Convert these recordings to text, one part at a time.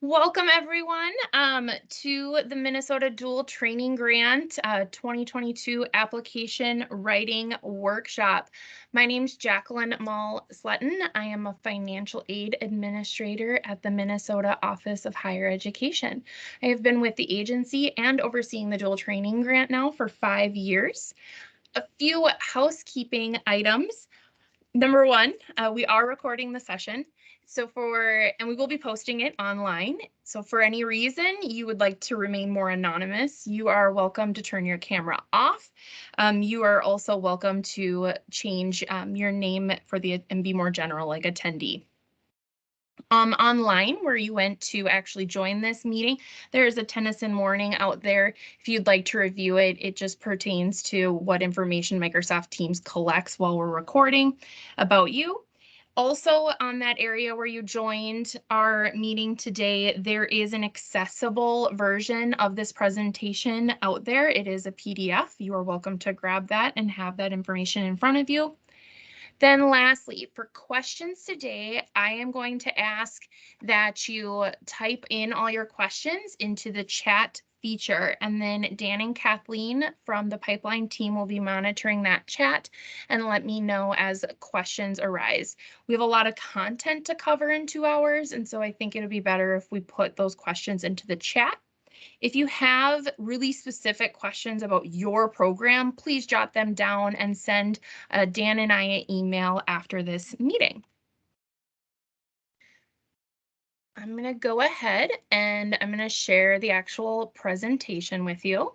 Welcome everyone to the Minnesota Dual Training Grant 2022 Application Writing Workshop. My name is Jacqueline Mull-Sletton. I am a financial aid administrator at the Minnesota Office of Higher Education. I have been with the agency and overseeing the Dual Training Grant now for 5 years. A few housekeeping items. Number one, we are recording the session. And we will be posting it online. So for any reason you would like to remain more anonymous, you are welcome to turn your camera off. You are also welcome to change your name and be more general, like attendee. Online, where you went to actually join this meeting, there is a Tennyson warning out there. If you'd like to review it, it just pertains to what information Microsoft Teams collects while we're recording about you. Also, on that area where you joined our meeting today, there is an accessible version of this presentation out there. It is a PDF. You are welcome to grab that and have that information in front of you. Then lastly, for questions today, I am going to ask that you type in all your questions into the chat feature, and then Dan and Kathleen from the pipeline team will be monitoring that chat and let me know as questions arise. We have a lot of content to cover in 2 hours, and so I think it'll be better if we put those questions into the chat. If you have really specific questions about your program, please jot them down and send Dan and I an email after this meeting. I'm going to go ahead and I'm going to share the actual presentation with you.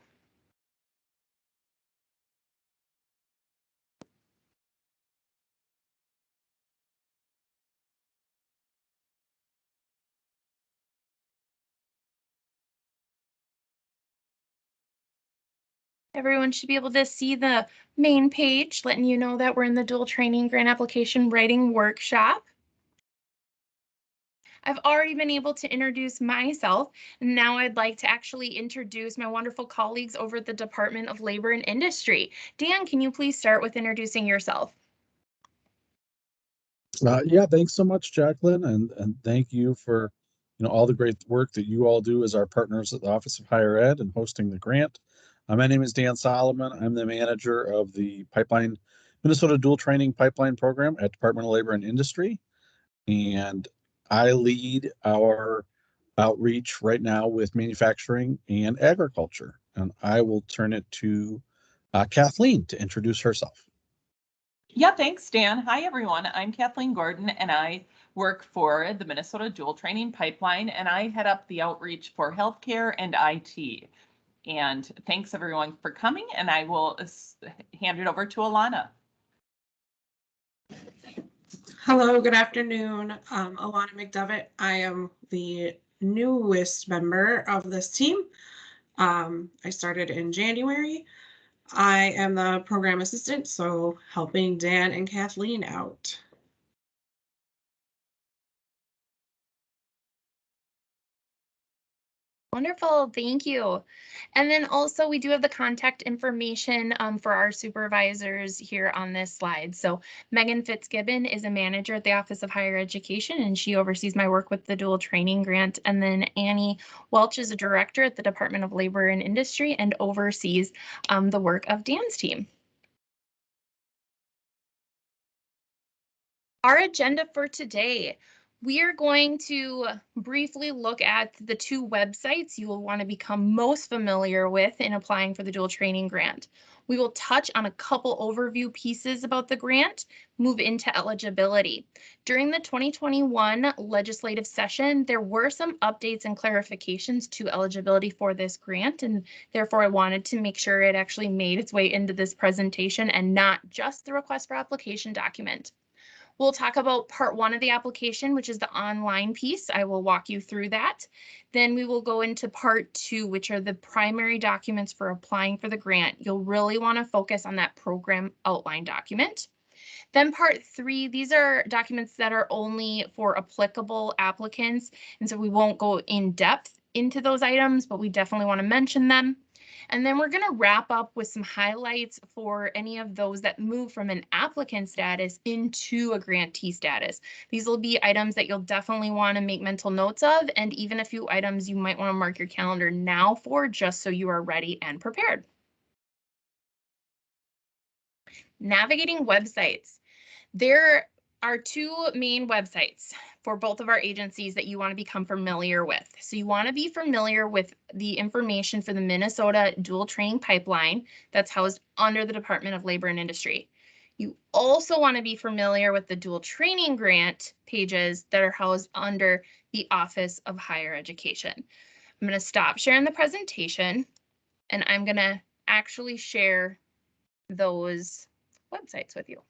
Everyone should be able to see the main page, letting you know that we're in the Dual Training Grant Application Writing Workshop. I've already been able to introduce myself. Now I'd like to actually introduce my wonderful colleagues over at the Department of Labor and Industry. Dan, can you please start with introducing yourself? Yeah, thanks so much, Jacqueline, and thank you for all the great work that you all do as our partners at the Office of Higher Ed and hosting the grant. My name is Dan Solomon. I'm the manager of the Minnesota Dual Training Pipeline Program at Department of Labor and Industry, and I lead our outreach right now with manufacturing and agriculture. And I will turn it to Kathleen to introduce herself. Yeah, thanks, Dan. Hi, everyone. I'm Kathleen Gordon, and I work for the Minnesota Dual Training Pipeline, and I head up the outreach for healthcare and IT. And thanks, everyone, for coming, and I will hand it over to Alana. Hello, good afternoon. Alana McDevitt. I am the newest member of this team. I started in January. I am the program assistant, so helping Dan and Kathleen out. Wonderful, thank you. And then also we do have the contact information for our supervisors here on this slide. So Megan Fitzgibbon is a manager at the Office of Higher Education, and she oversees my work with the Dual Training Grant. And then Annie Welch is a director at the Department of Labor and Industry and oversees the work of Dan's team. Our agenda for today. We are going to briefly look at the 2 websites you will want to become most familiar with in applying for the Dual Training Grant. We will touch on a couple overview pieces about the grant, move into eligibility. During the 2021 legislative session, there were some updates and clarifications to eligibility for this grant, and therefore I wanted to make sure it actually made its way into this presentation and not just the request for application document. We'll talk about part 1 of the application, which is the online piece. I will walk you through that. Then we will go into part 2, which are the primary documents for applying for the grant. You'll really want to focus on that program outline document. Then part 3, these are documents that are only for applicable applicants, and so we won't go in depth into those items, but we definitely want to mention them. And then we're going to wrap up with some highlights for any of those that move from an applicant status into a grantee status. These will be items that you'll definitely want to make mental notes of, and even a few items you might want to mark your calendar now for, just so you are ready and prepared. Navigating websites. There are two main websites for both of our agencies that you want to become familiar with. So you want to be familiar with the information for the Minnesota Dual Training Pipeline that's housed under the Department of Labor and Industry. You also want to be familiar with the Dual Training Grant pages that are housed under the Office of Higher Education. I'm going to stop sharing the presentation, and I'm going to actually share those websites with you.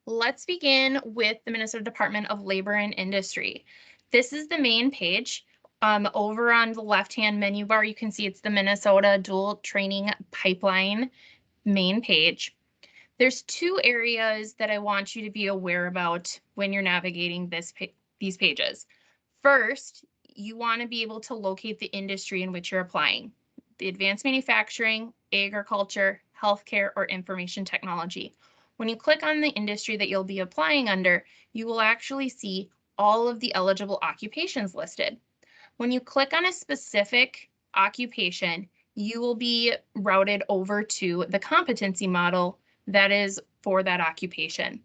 Let's begin with the Minnesota Department of Labor and Industry. This is the main page. Over on the left-hand menu bar, you can see it's the Minnesota Dual Training Pipeline main page. There's two areas that I want you to be aware about when you're navigating these pages. First, you want to be able to locate the industry in which you're applying: the advanced manufacturing, agriculture, healthcare, or information technology. When you click on the industry that you'll be applying under, you will actually see all of the eligible occupations listed. When you click on a specific occupation, you will be routed over to the competency model that is for that occupation.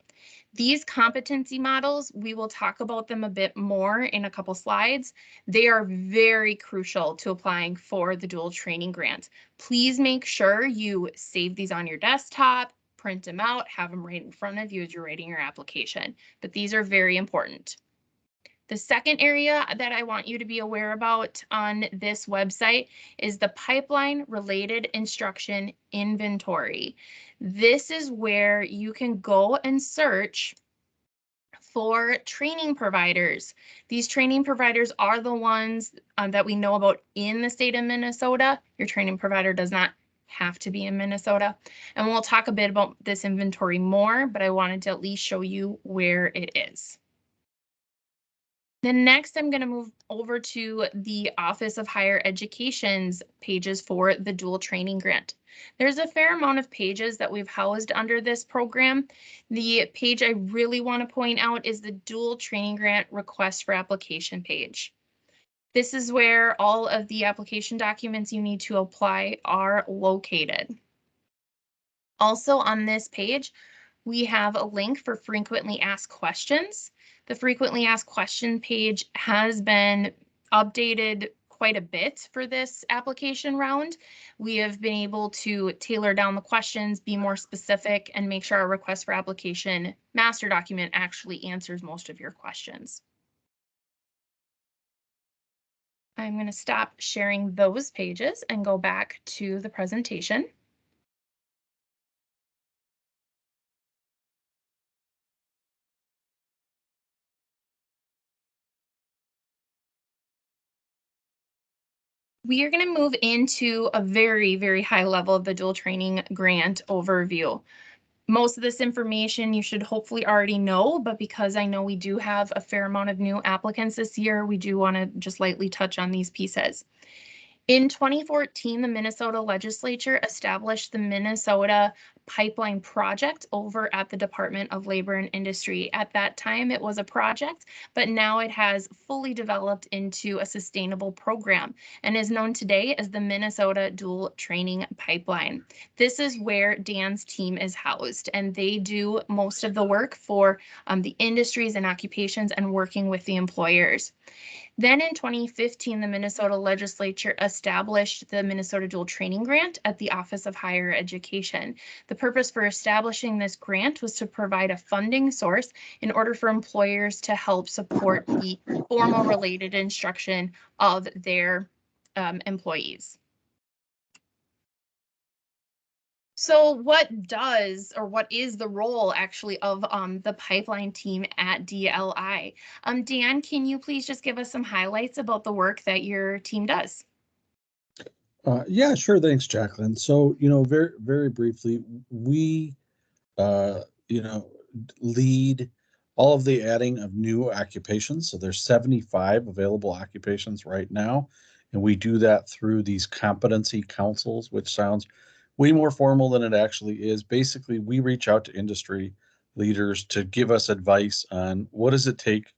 These competency models, we will talk about them a bit more in a couple slides. They are very crucial to applying for the dual training grant. Please make sure you save these on your desktop, print them out, have them right in front of you as you're writing your application. But these are very important. The second area that I want you to be aware about on this website is the pipeline related instruction inventory. This is where you can go and search for training providers. These training providers are the ones that we know about in the state of Minnesota. Your training provider does not have to be in Minnesota. And we'll talk a bit about this inventory more, but I wanted to at least show you where it is. Then next, I'm going to move over to the Office of Higher Education's pages for the dual training grant. There's a fair amount of pages that we've housed under this program. The page I really want to point out is the dual training grant request for application page. This is where all of the application documents you need to apply are located. Also on this page, we have a link for frequently asked questions. The frequently asked question page has been updated quite a bit for this application round. We have been able to tailor down the questions, be more specific, and make sure our request for application master document actually answers most of your questions. I'm going to stop sharing those pages and go back to the presentation. We are going to move into a very, very high level of the dual training grant overview. Most of this information you should hopefully already know, but because I know we do have a fair amount of new applicants this year, we do want to just lightly touch on these pieces. In 2014, the Minnesota legislature established the Minnesota Pipeline Project over at the Department of Labor and Industry. At that time, it was a project, but now it has fully developed into a sustainable program and is known today as the Minnesota Dual Training Pipeline. This is where Dan's team is housed, and they do most of the work for the industries and occupations and working with the employers. Then in 2015, the Minnesota legislature established the Minnesota Dual Training Grant at the Office of Higher Education. The purpose for establishing this grant was to provide a funding source in order for employers to help support the formal related instruction of their employees. So what is the role actually of the pipeline team at DLI? Dan, can you please just give us some highlights about the work that your team does? Yeah, sure. Thanks, Jacqueline. So, very, very briefly, we, uh, lead all of the adding of new occupations. So there's 75 available occupations right now. And we do that through these competency councils, which sounds way more formal than it actually is. Basically, we reach out to industry leaders to give us advice on what does it take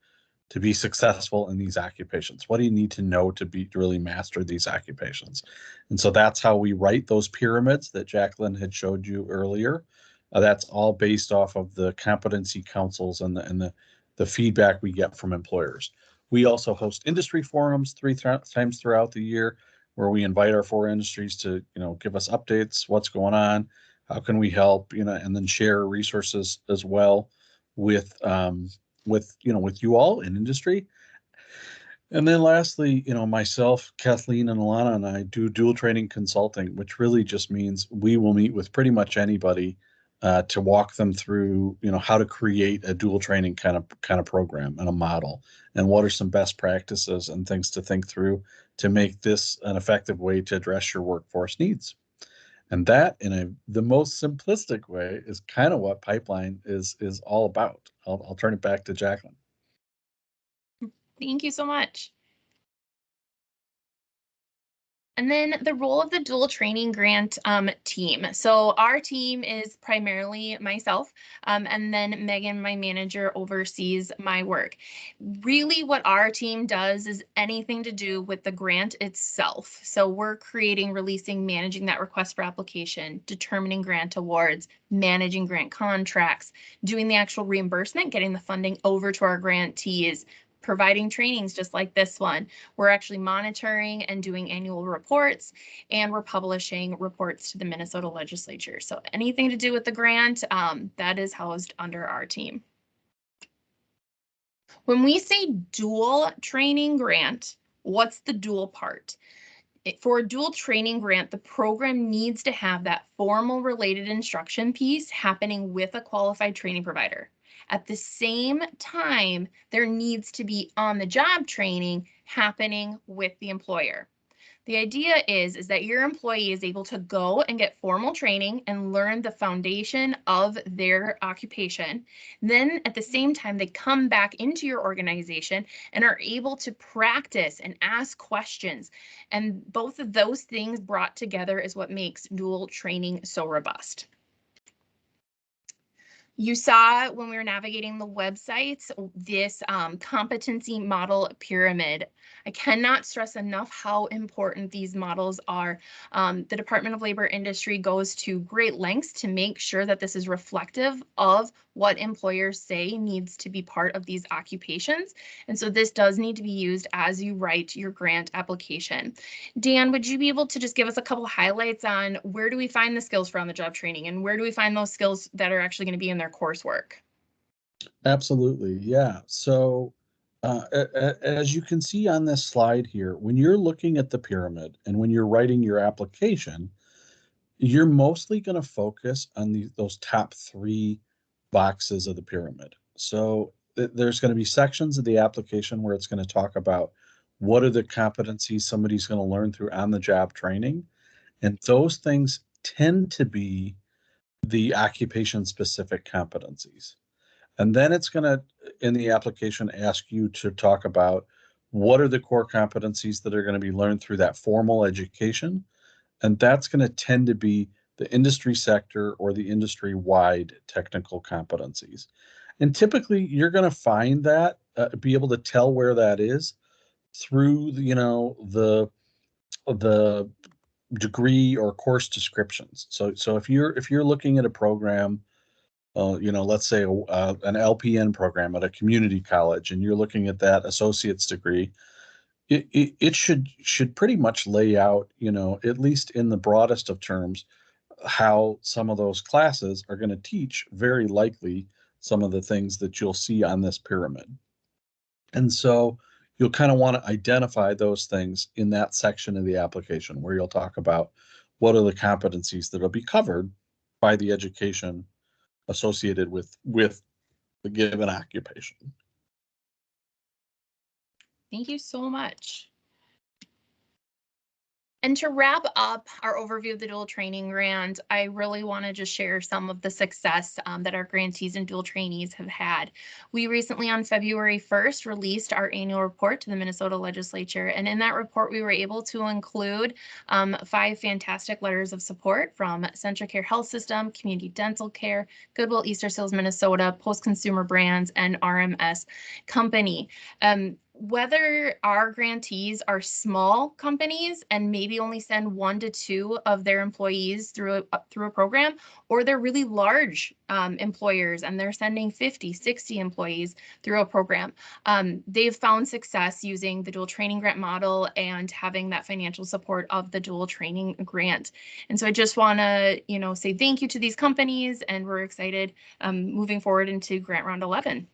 to be successful in these occupations? What do you need to know to really master these occupations? And so that's how we write those pyramids that Jacqueline had showed you earlier. That's all based off of the competency councils and the feedback we get from employers. We also host industry forums three times throughout the year where we invite our 4 industries to, give us updates, what's going on, how can we help, and then share resources as well with with you all in industry. And then lastly, myself, Kathleen, and Alana and I do dual training consulting, which really just means we will meet with pretty much anybody to walk them through, how to create a dual training kind of program and a model, and what are some best practices and things to think through to make this an effective way to address your workforce needs. And that, in the most simplistic way, is kind of what Pipeline is all about. I'll turn it back to Jacqueline. Thank you so much. And then the role of the dual training grant team. So our team is primarily myself, and then Megan, my manager, oversees my work. Really what our team does is anything to do with the grant itself. So we're creating, releasing, managing that request for application, determining grant awards, managing grant contracts, doing the actual reimbursement, getting the funding over to our grantees, providing trainings just like this one. We're actually monitoring and doing annual reports, and we're publishing reports to the Minnesota legislature. So anything to do with the grant, that is housed under our team. When we say dual training grant, what's the dual part? For a dual training grant, the program needs to have that formal related instruction piece happening with a qualified training provider. At the same time, there needs to be on-the-job training happening with the employer. The idea is that your employee is able to go and get formal training and learn the foundation of their occupation. Then at the same time, they come back into your organization and are able to practice and ask questions. And both of those things brought together is what makes dual training so robust. You saw when we were navigating the websites, this competency model pyramid. I cannot stress enough how important these models are. The Department of Labor Industry goes to great lengths to make sure that this is reflective of what employers say needs to be part of these occupations. And so this does need to be used as you write your grant application. Dan, would you be able to just give us a couple highlights on where do we find the skills for on-the-job training, and where do we find those skills that are actually going to be in their coursework? Absolutely. Yeah. So as you can see on this slide here, when you're looking at the pyramid and when you're writing your application, you're mostly going to focus on those top 3 boxes of the pyramid. So there's going to be sections of the application where it's going to talk about what are the competencies somebody's going to learn through on-the-job training. And those things tend to be the occupation-specific competencies. And then it's going to, in the application, ask you to talk about what are the core competencies that are going to be learned through that formal education. And that's going to tend to be the industry sector or the industry-wide technical competencies. And typically, you're going to find that, be able to tell where that is through, the degree or course descriptions. So if you're looking at a program, let's say an LPN program at a community college, and you're looking at that associate's degree, it should pretty much lay out, at least in the broadest of terms, how some of those classes are going to teach very likely some of the things that you'll see on this pyramid. And so you'll kind of want to identify those things in that section of the application where you'll talk about what are the competencies that will be covered by the education associated with the given occupation. Thank you so much. And to wrap up our overview of the dual training grant, I really want to just share some of the success that our grantees and dual trainees have had. We recently on February 1st released our annual report to the Minnesota legislature. And in that report, we were able to include 5 fantastic letters of support from Centricare Health System, Community Dental Care, Goodwill Easter Seals Minnesota, Post Consumer Brands, and RMS Company. Whether our grantees are small companies and maybe only send 1 to 2 of their employees through a program, or they're really large employers and they're sending 50, 60 employees through a program, they've found success using the dual training grant model and having that financial support of the dual training grant. And so I just want to, say thank you to these companies, and we're excited moving forward into grant round 11.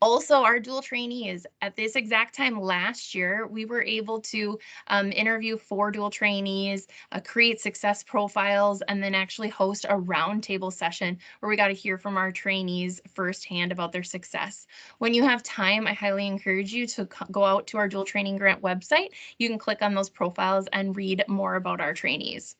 Also, our dual trainees, at this exact time last year, we were able to interview 4 dual trainees, create success profiles, and then actually host a roundtable session where we got to hear from our trainees firsthand about their success. When you have time, I highly encourage you to go out to our dual training grant website. You can click on those profiles and read more about our trainees.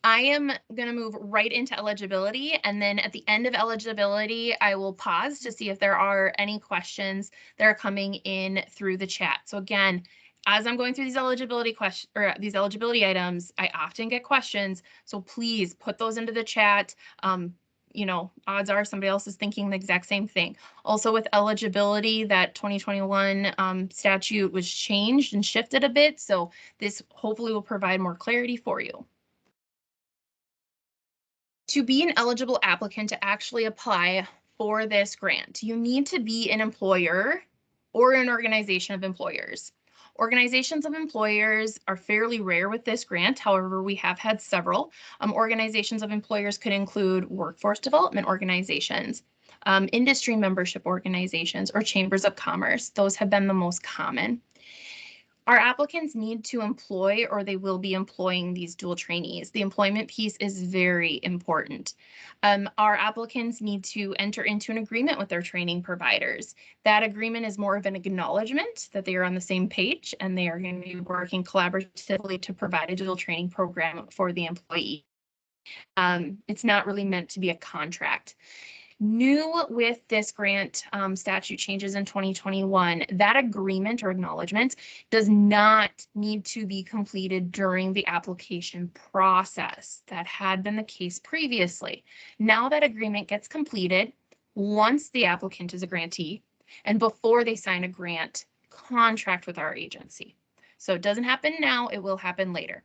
I am going to move right into eligibility, and then at the end of eligibility, I will pause to see if there are any questions that are coming in through the chat. So again, as I'm going through these eligibility questions or these eligibility items, I often get questions. So please put those into the chat. Odds are somebody else is thinking the exact same thing. Also with eligibility, that 2021 statute was changed and shifted a bit. So this hopefully will provide more clarity for you. To be an eligible applicant to actually apply for this grant, you need to be an employer or an organization of employers. Organizations of employers are fairly rare with this grant. However, we have had several. Organizations of employers could include workforce development organizations, industry membership organizations, or chambers of commerce. Those have been the most common. Our applicants need to employ, or they will be employing, these dual trainees. The employment piece is very important. Our applicants need to enter into an agreement with their training providers. That agreement is more of an acknowledgement that they are on the same page and they are going to be working collaboratively to provide a dual training program for the employee. It's not really meant to be a contract. New with this grant statute changes in 2021, that agreement or acknowledgement does not need to be completed during the application process. That had been the case previously. Now that agreement gets completed once the applicant is a grantee and before they sign a grant contract with our agency. So it doesn't happen now, it will happen later.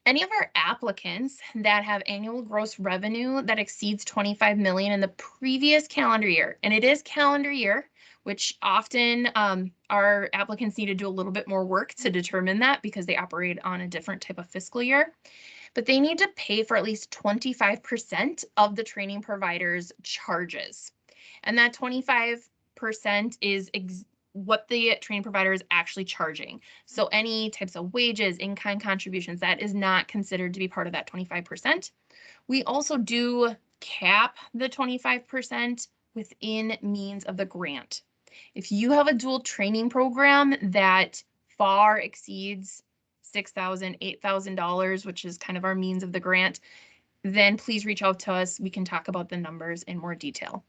Any of our applicants that have annual gross revenue that exceeds 25 million in the previous calendar year, and it is calendar year, which often our applicants need to do a little bit more work to determine that because they operate on a different type of fiscal year, but they need to pay for at least 25% of the training provider's charges. And that 25% is what the training provider is actually charging. So any types of wages, in-kind contributions, that is not considered to be part of that 25%. We also do cap the 25% within means of the grant. If you have a dual training program that far exceeds $6,000, $8,000, which is kind of our means of the grant, then please reach out to us. We can talk about the numbers in more detail.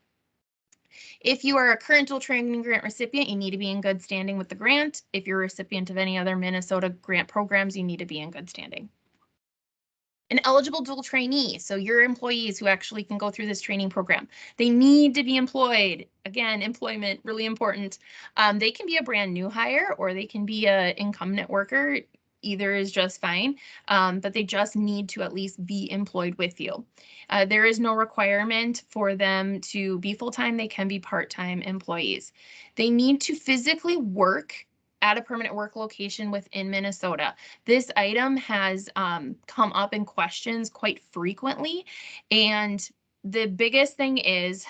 If you are a current dual training grant recipient, you need to be in good standing with the grant. If you're a recipient of any other Minnesota grant programs, you need to be in good standing. An eligible dual trainee, so your employees who actually can go through this training program, they need to be employed. Again, employment, really important. They can be a brand new hire or they can be an incumbent worker. Either is just fine, but they just need to at least be employed with you. There is no requirement for them to be full-time. They can be part-time employees. They need to physically work at a permanent work location within Minnesota. This item has come up in questions quite frequently, and the biggest thing is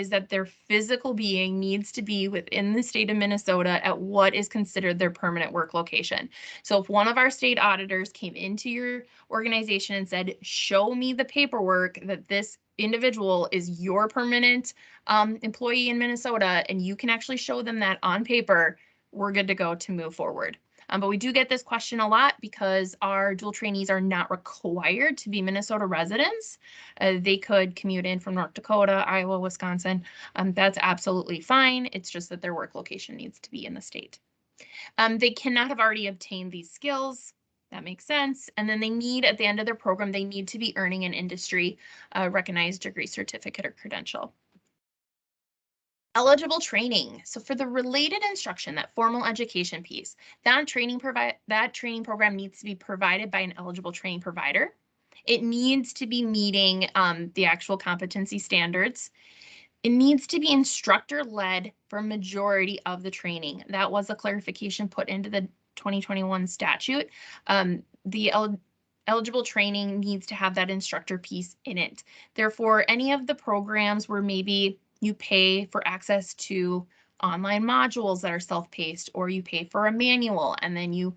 that their physical being needs to be within the state of Minnesota at what is considered their permanent work location. So if one of our state auditors came into your organization and said, show me the paperwork that this individual is your permanent employee in Minnesota, and you can actually show them that on paper, we're good to go to move forward. But we do get this question a lot because our dual trainees are not required to be Minnesota residents. They could commute in from North Dakota, Iowa, Wisconsin. That's absolutely fine. It's just that their work location needs to be in the state. They cannot have already obtained these skills. That makes sense. And then they need, at the end of their program, they need to be earning an industry recognized degree, certificate, or credential. Eligible training. So for the related instruction, that formal education piece, that training program needs to be provided by an eligible training provider. It needs to be meeting the actual competency standards. It needs to be instructor-led for majority of the training. That was a clarification put into the 2021 statute. Eligible training needs to have that instructor piece in it. Therefore, any of the programs where maybe you pay for access to online modules that are self-paced, or you pay for a manual and then you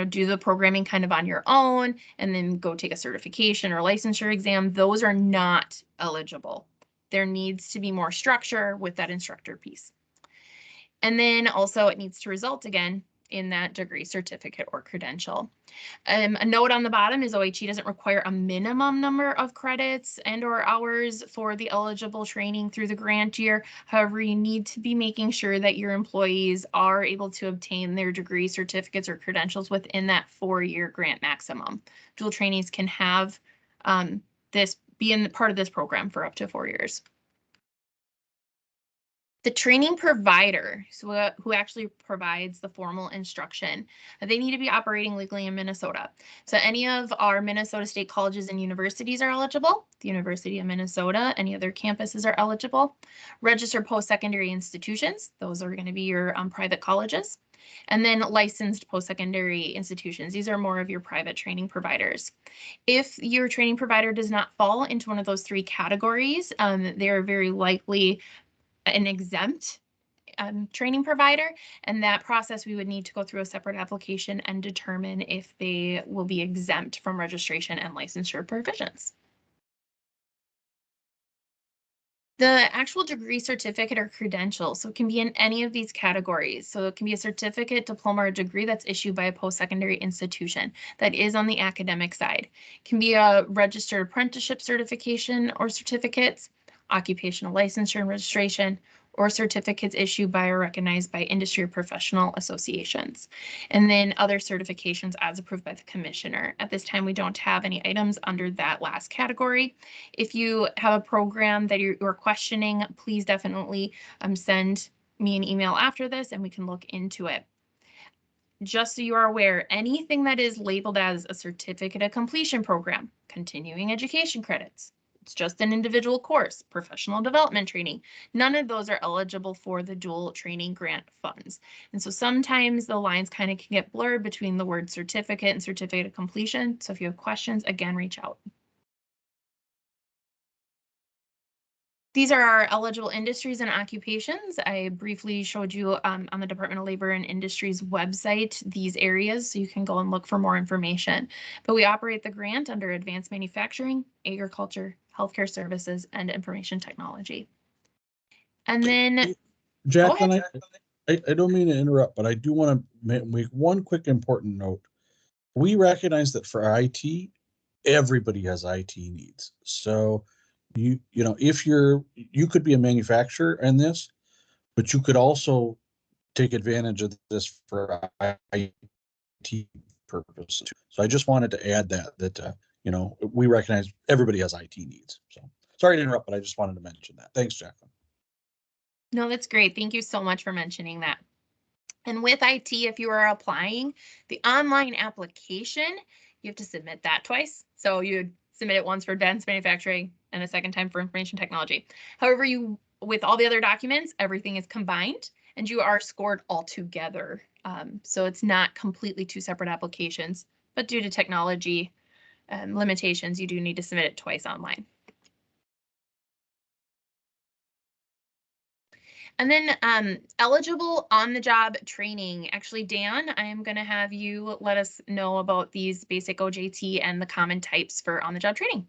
do the programming kind of on your own and then go take a certification or licensure exam, those are not eligible. There needs to be more structure with that instructor piece. And then also it needs to result again in that degree, certificate, or credential. A note on the bottom is OHE doesn't require a minimum number of credits and or hours for the eligible training through the grant year. However, you need to be making sure that your employees are able to obtain their degree, certificates, or credentials within that 4-year grant maximum. Dual trainees can have this be in part of this program for up to 4 years. The training provider, so who actually provides the formal instruction, they need to be operating legally in Minnesota. So any of our Minnesota state colleges and universities are eligible. The University of Minnesota, any other campuses are eligible. Registered post-secondary institutions, those are going to be your private colleges. And then licensed post-secondary institutions. These are more of your private training providers. If your training provider does not fall into one of those 3 categories, they are very likely an exempt training provider, and that process we would need to go through a separate application and determine if they will be exempt from registration and licensure provisions. The actual degree, certificate, or credential, so it can be in any of these categories. So it can be a certificate, diploma, or degree that's issued by a post-secondary institution that is on the academic side. It can be a registered apprenticeship certification or certificates, occupational licensure and registration, or certificates issued by or recognized by industry or professional associations. And then other certifications as approved by the commissioner. At this time, we don't have any items under that last category. If you have a program that you're questioning, please definitely send me an email after this and we can look into it. Just so you are aware, anything that is labeled as a certificate of completion program, continuing education credits, it's just an individual course, professional development training. None of those are eligible for the dual training grant funds. And so sometimes the lines kind of can get blurred between the word certificate and certificate of completion. So if you have questions, again, reach out. These are our eligible industries and occupations. I briefly showed you on the Department of Labor and Industries website these areas, so you can go and look for more information. But we operate the grant under advanced manufacturing, agriculture, healthcare services, and information technology. And then, Jacqueline, I don't mean to interrupt, but I do want to make one quick important note. We recognize that for IT, everybody has IT needs. So you know, if you could be a manufacturer in this, but you could also take advantage of this for IT purposes. So I just wanted to add that you know, we recognize everybody has IT needs. So sorry to interrupt, but I just wanted to mention that. Thanks, Jacqueline. No, that's great. Thank you so much for mentioning that. And with IT, if you are applying the online application, you have to submit that twice. So you submit it once for advanced manufacturing and a second time for information technology. However, with all the other documents, everything is combined and you are scored all together. So it's not completely 2 separate applications, but due to technology limitations, you do need to submit it twice online. And then eligible on-the-job training. Actually, Dan, I am going to have you let us know about these basic OJT and the common types for on-the-job training.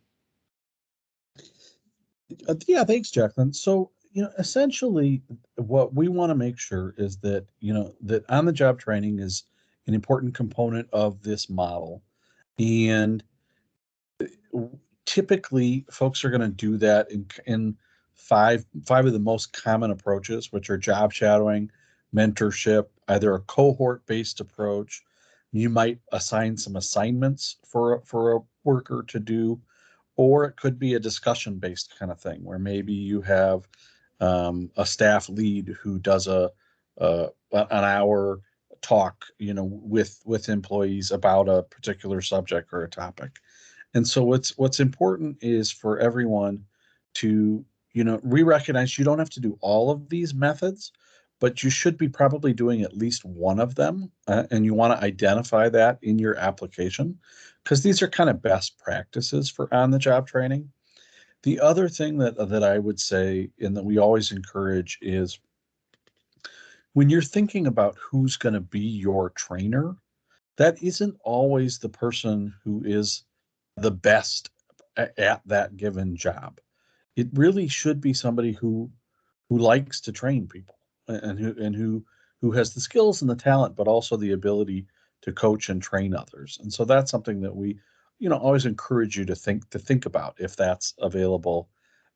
Yeah, thanks, Jacqueline. So essentially what we want to make sure is that, that on-the-job training is an important component of this model. And typically folks are going to do that in five of the most common approaches, which are job shadowing, mentorship, either a cohort-based approach. You might assign some assignments for a worker to do, or it could be a discussion-based kind of thing where maybe you have a staff lead who does an hour talk, with employees about a particular subject or a topic. And so what's important is for everyone to, we recognize you don't have to do all of these methods, but you should be probably doing at least one of them. And you want to identify that in your application because these are kind of best practices for on-the-job training. The other thing that I would say and that we always encourage is when you're thinking about who's going to be your trainer, that isn't always the person who is the best at that given job. It really should be somebody who likes to train people and who has the skills and the talent, but also the ability to coach and train others. And so that's something that we, always encourage you to think about if that's available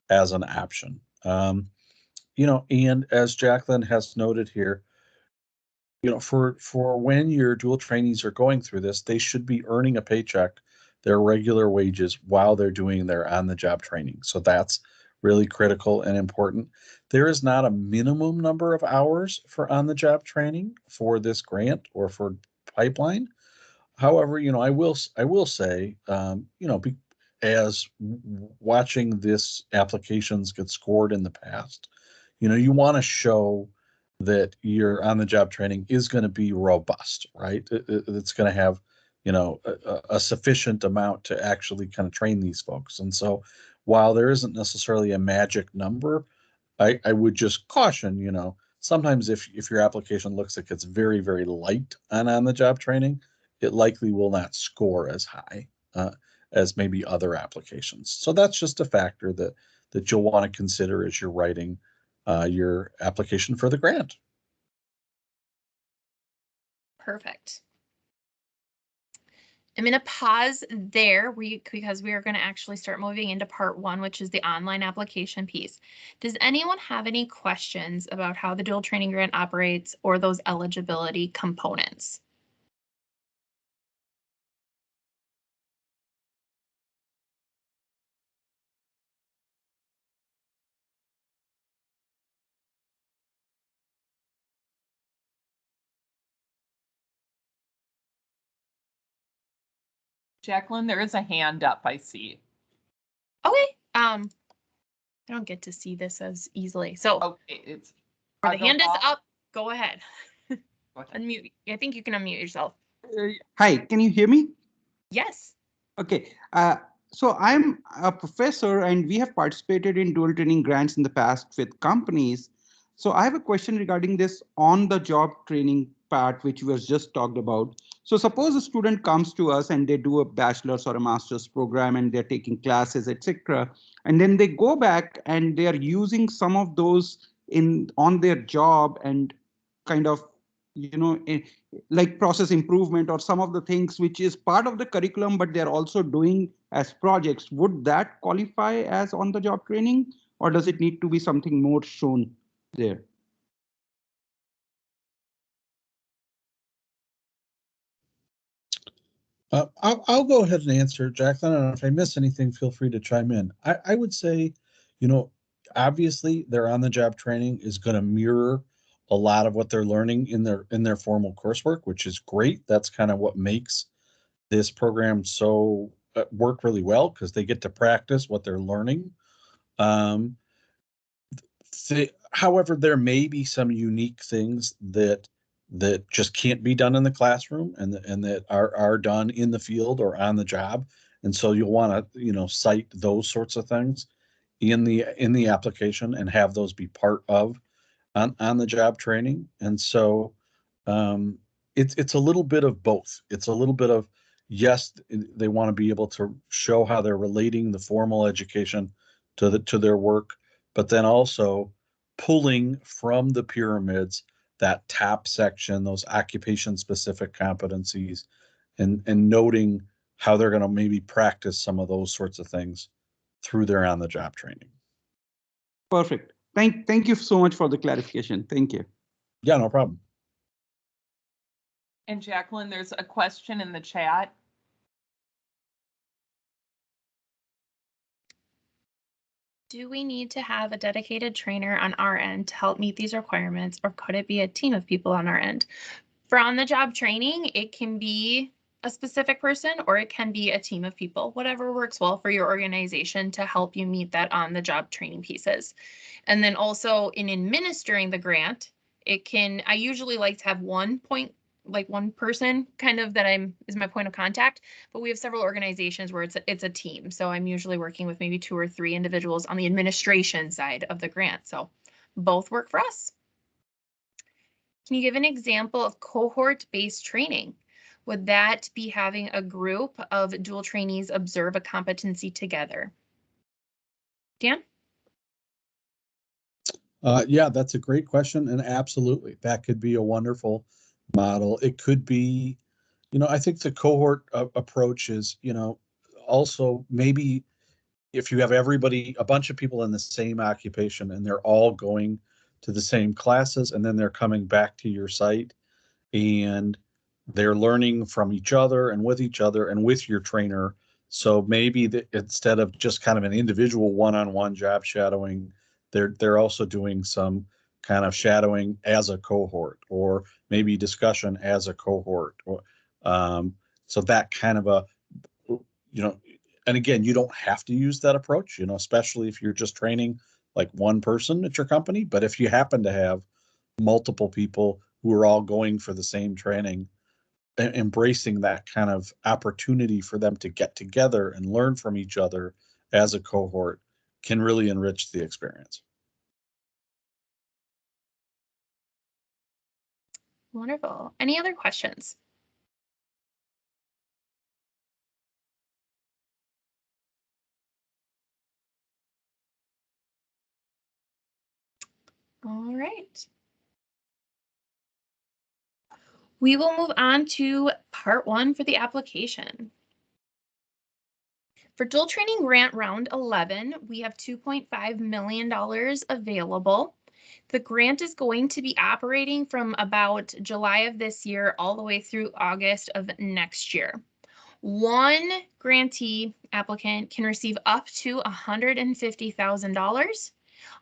as an option. And as Jacqueline has noted here, for when your dual trainees are going through this, they should be earning a paycheck, their regular wages, while they're doing their on-the-job training. So that's really critical and important. There is not a minimum number of hours for on-the-job training for this grant or for pipeline. However, I will say, as watching this applications get scored in the past, you want to show that your on-the-job training is going to be robust, right? It's going to have, a sufficient amount to actually kind of train these folks. And so while there isn't necessarily a magic number, I would just caution, sometimes if your application looks like it's very, very light on-the-job training, it likely will not score as high as maybe other applications. So that's just a factor that you'll want to consider as you're writing your application for the grant. Perfect. I'm going to pause there because we are going to actually start moving into part 1, which is the online application piece. Does anyone have any questions about how the dual training grant operates or those eligibility components? Jacqueline, there is a hand up, I see. Okay. I don't get to see this as easily. So Okay, it's the hand is up. Go ahead. Go ahead. Unmute. I think you can unmute yourself. Hi, can you hear me? Yes. Okay. So I'm a professor and we have participated in dual training grants in the past with companies. So I have a question regarding this on-the-job training part, which was just talked about. So suppose a student comes to us and they do a bachelor's or a master's program and they're taking classes, etc. And then they go back and they are using some of those on their job and kind of, like process improvement or some of the things which is part of the curriculum, but they're also doing as projects. Would that qualify as on-the-job training, or does it need to be something more shown there? I'll go ahead and answer, Jacqueline. And if I miss anything, feel free to chime in. I would say, obviously their on-the-job training is going to mirror a lot of what they're learning in their formal coursework, which is great. That's kind of what makes this program so work really well, because they get to practice what they're learning. However, there may be some unique things that just can't be done in the classroom and that are done in the field or on the job. And so you'll want to, cite those sorts of things in the application and have those be part of on the job training. And so it's a little bit of both. It's a little bit of, yes, they want to be able to show how they're relating the formal education to their work, but then also pulling from the pyramids that top section, those occupation-specific competencies, and noting how they're going to maybe practice some of those sorts of things through their on-the-job training. Perfect. Thank you so much for the clarification. Thank you. Yeah, no problem. And Jacqueline, there's a question in the chat. Do we need to have a dedicated trainer on our end to help meet these requirements, or could it be a team of people on our end? For on-the-job training, it can be a specific person or it can be a team of people, whatever works well for your organization to help you meet that on-the-job training pieces. And then also in administering the grant, I usually like to have one person kind of that is my point of contact, but we have several organizations where it's a team. So I'm usually working with maybe 2 or 3 individuals on the administration side of the grant. So both work for us. Can you give an example of cohort-based training? Would that be having a group of dual trainees observe a competency together? Dan? Yeah, that's a great question. And absolutely, that could be a wonderful model. It could be, I think the cohort approach is, also maybe if you have a bunch of people in the same occupation and they're all going to the same classes and then they're coming back to your site and they're learning from each other and with your trainer. So maybe instead of just kind of an individual one-on-one job shadowing, they're also doing some kind of shadowing as a cohort, or maybe discussion as a cohort. Or so that kind of and again, you don't have to use that approach, especially if you're just training like one person at your company. But if you happen to have multiple people who are all going for the same training, embracing that kind of opportunity for them to get together and learn from each other as a cohort can really enrich the experience. Wonderful. Any other questions? All right. We will move on to part 1 for the application. For dual training grant round 11, we have $2.5 million available. The grant is going to be operating from about July of this year all the way through August of next year. One grantee applicant can receive up to $150,000.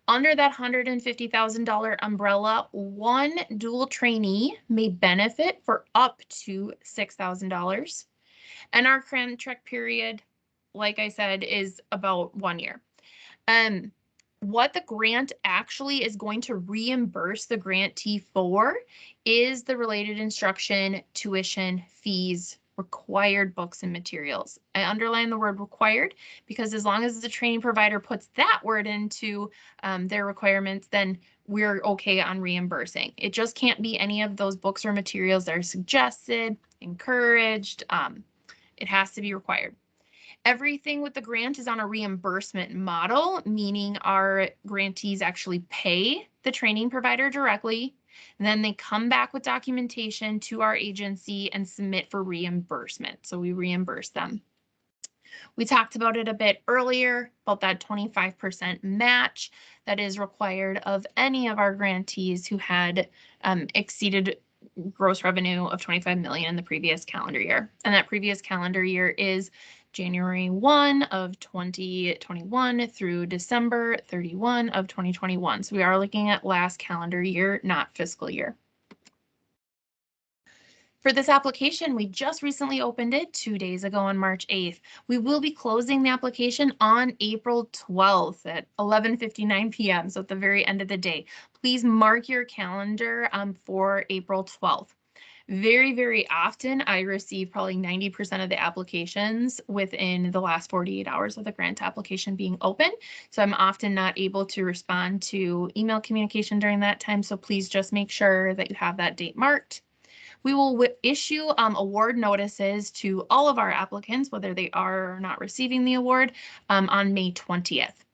Under that $150,000 umbrella, one dual trainee may benefit for up to $6,000. And our contract period, like I said, is about 1 year. What the grant actually is going to reimburse the grantee for is the related instruction, tuition, fees, required books and materials. I underline the word required because as long as the training provider puts that word into their requirements, then we're okay on reimbursing. It just can't be any of those books or materials that are suggested, encouraged. It has to be required. Everything with the grant is on a reimbursement model, meaning our grantees actually pay the training provider directly. And then they come back with documentation to our agency and submit for reimbursement. So we reimburse them. We talked about it a bit earlier about that 25% match that is required of any of our grantees who had exceeded gross revenue of 25 million in the previous calendar year. And that previous calendar year is January 1 of 2021 through December 31 of 2021. So we are looking at last calendar year, not fiscal year. For this application, we just recently opened it 2 days ago on March 8th. We will be closing the application on April 12th at 11:59 p.m. So at the very end of the day. Please mark your calendar for April 12th. Very, very often, I receive probably 90% of the applications within the last 48 hours of the grant application being open. So I'm often not able to respond to email communication during that time. So please just make sure that you have that date marked. We will issue award notices to all of our applicants, whether they are or not receiving the award, on May 20th.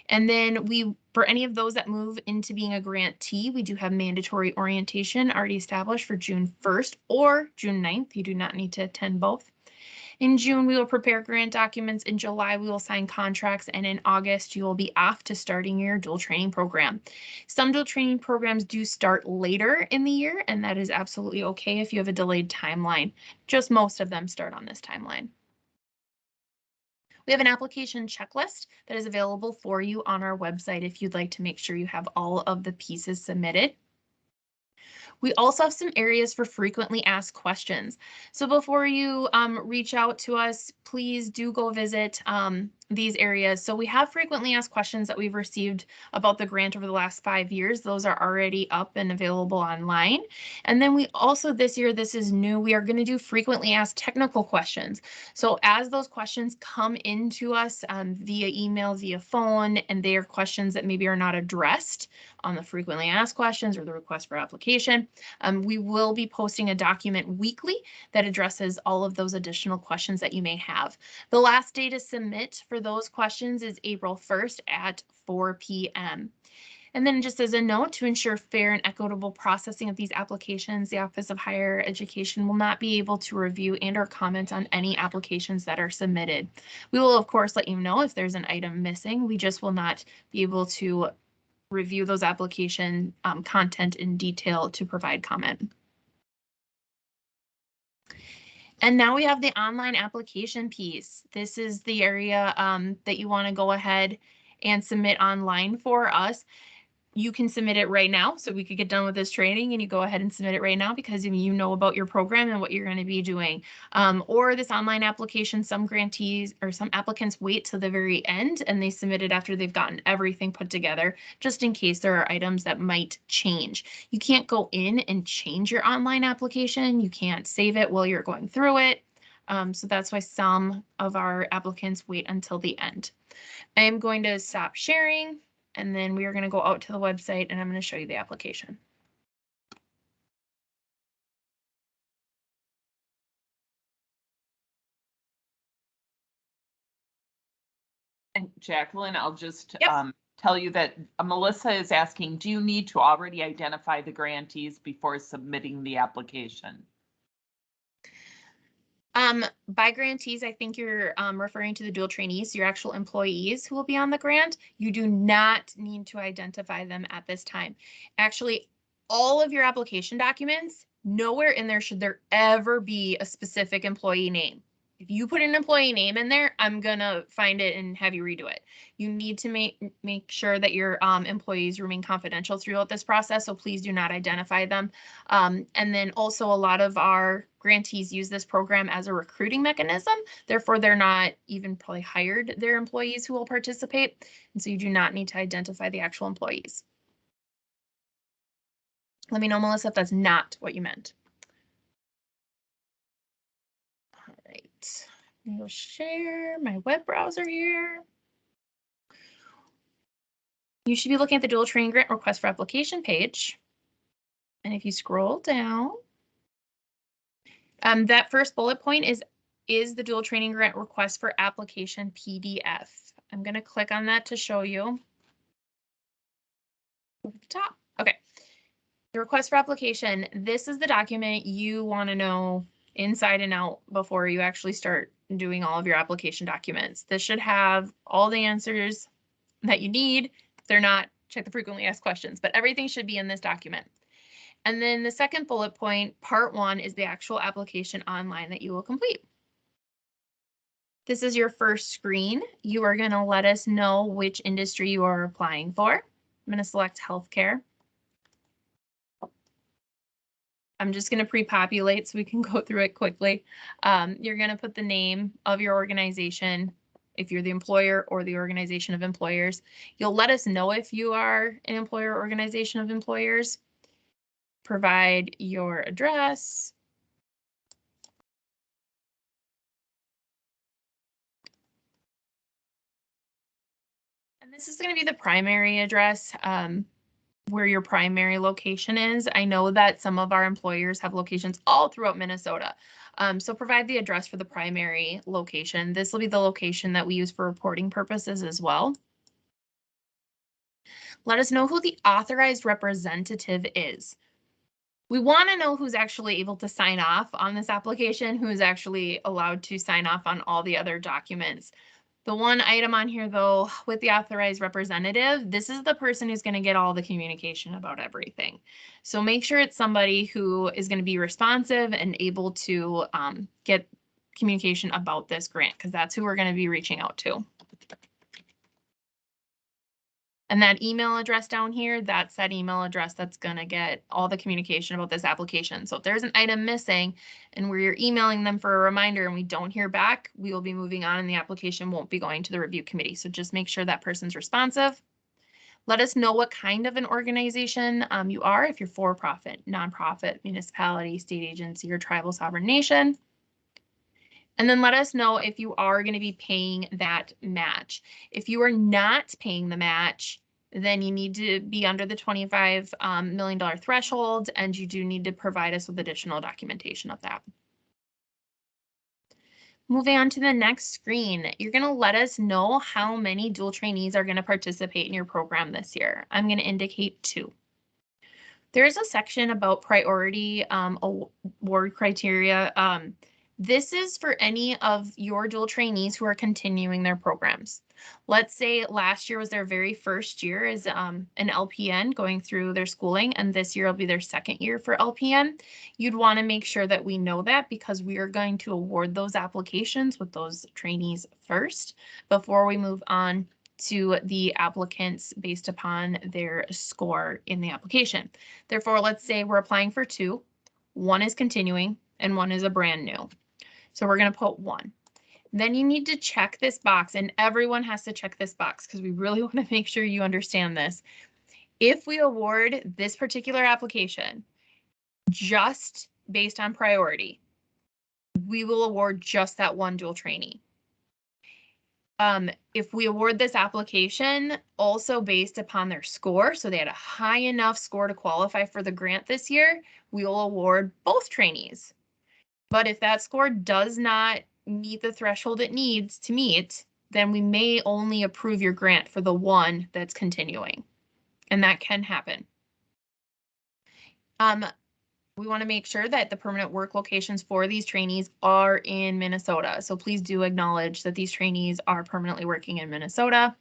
And then for any of those that move into being a grantee, we do have mandatory orientation already established for June 1st or June 9th. You do not need to attend both. In June, we will prepare grant documents. In July, we will sign contracts. And in August, you will be off to starting your dual training program. Some dual training programs do start later in the year, and that is absolutely okay if you have a delayed timeline. Just most of them start on this timeline. We have an application checklist that is available for you on our website if you'd like to make sure you have all of the pieces submitted. We also have some areas for frequently asked questions. So before you reach out to us, please do go visit these areas. So we have frequently asked questions that we've received about the grant over the last 5 years. Those are already up and available online. And then we also this year, this is new, we are going to do frequently asked technical questions. So as those questions come into us via email, via phone, and they are questions that maybe are not addressed on the frequently asked questions or the request for application, we will be posting a document weekly that addresses all of those additional questions that you may have. The last day to submit for those questions is April 1st at 4 p.m. And then just as a note, to ensure fair and equitable processing of these applications, the Office of Higher Education will not be able to review and or comment on any applications that are submitted. We will, of course, let you know if there's an item missing. We just will not be able to review those application content in detail to provide comment. And now we have the online application piece. This is the area that you want to go ahead and submit online for us. You can submit it right now, so we could get done with this training and you go ahead and submit it right now because you know about your program and what you're going to be doing. Or this online application, some grantees or some applicants wait to the very end and they submit it after they've gotten everything put together, just in case there are items that might change. You can't go in and change your online application. You can't save it while you're going through it. So that's why some of our applicants wait until the end. I am going to stop sharing. And then we are going to go out to the website and I'm going to show you the application. And Jacqueline, I'll just Yep. tell you that Melissa is asking, do you need to already identify the grantees before submitting the application? By grantees, I think you're referring to the dual trainees, your actual employees who will be on the grant. You do not need to identify them at this time. Actually, all of your application documents, nowhere in there should there ever be a specific employee name. If you put an employee name in there, I'm gonna find it and have you redo it. You need to make sure that your employees remain confidential throughout this process, so please do not identify them. And then also a lot of our grantees use this program as a recruiting mechanism. Therefore, they're not even probably hired their employees who will participate. And so you do not need to identify the actual employees. Let me know, Melissa, if that's not what you meant. All right, I'll share my web browser here. You should be looking at the dual training grant request for application page. And if you scroll down, that first bullet point is the dual training grant request for application PDF. I'm going to click on that to show you. At the top. Okay. The request for application. This is the document you want to know inside and out before you actually start doing all of your application documents. This should have all the answers that you need. If they're not, check the frequently asked questions, but everything should be in this document. And then the second bullet point, part 1, is the actual application online that you will complete. This is your first screen. You are going to let us know which industry you are applying for. I'm going to select healthcare. I'm just going to pre-populate so we can go through it quickly. You're going to put the name of your organization, if you're the employer or the organization of employers. You'll let us know if you are an employer or organization of employers. Provide your address. And this is going to be the primary address. Where your primary location is. I know that some of our employers have locations all throughout Minnesota. So provide the address for the primary location. This will be the location that we use for reporting purposes as well. Let us know who the authorized representative is. We want to know who's actually able to sign off on this application, who's actually allowed to sign off on all the other documents. The one item on here, though, with the authorized representative, this is the person who's going to get all the communication about everything. So make sure it's somebody who is going to be responsive and able to get communication about this grant, because that's who we're going to be reaching out to. And that email address down here, that's that email address that's going to get all the communication about this application. So if there's an item missing and we're emailing them for a reminder and we don't hear back, we will be moving on and the application won't be going to the review committee. So just make sure that person's responsive. Let us know what kind of an organization you are, if you're for-profit, nonprofit, municipality, state agency, or tribal sovereign nation. And then let us know if you are going to be paying that match. If you are not paying the match, then you need to be under the $25 million threshold, and you do need to provide us with additional documentation of that. Moving on to the next screen, you're going to let us know how many dual trainees are going to participate in your program this year. I'm going to indicate 2. There's a section about priority award criteria. This is for any of your dual trainees who are continuing their programs. Let's say last year was their very first year as an LPN going through their schooling, and this year will be their second year for LPN. You'd want to make sure that we know that, because we are going to award those applications with those trainees first before we move on to the applicants based upon their score in the application. Therefore, let's say we're applying for 2. 1 is continuing and 1 is a brand new. So we're going to put 1. Then you need to check this box, and everyone has to check this box because we really want to make sure you understand this. If we award this particular application just based on priority, we will award just that 1 dual trainee. If we award this application also based upon their score, so they had a high enough score to qualify for the grant this year, we will award both trainees. But if that score does not meet the threshold it needs to meet, then we may only approve your grant for the 1 that's continuing. And that can happen. We want to make sure that the permanent work locations for these trainees are in Minnesota. So please do acknowledge that these trainees are permanently working in Minnesota.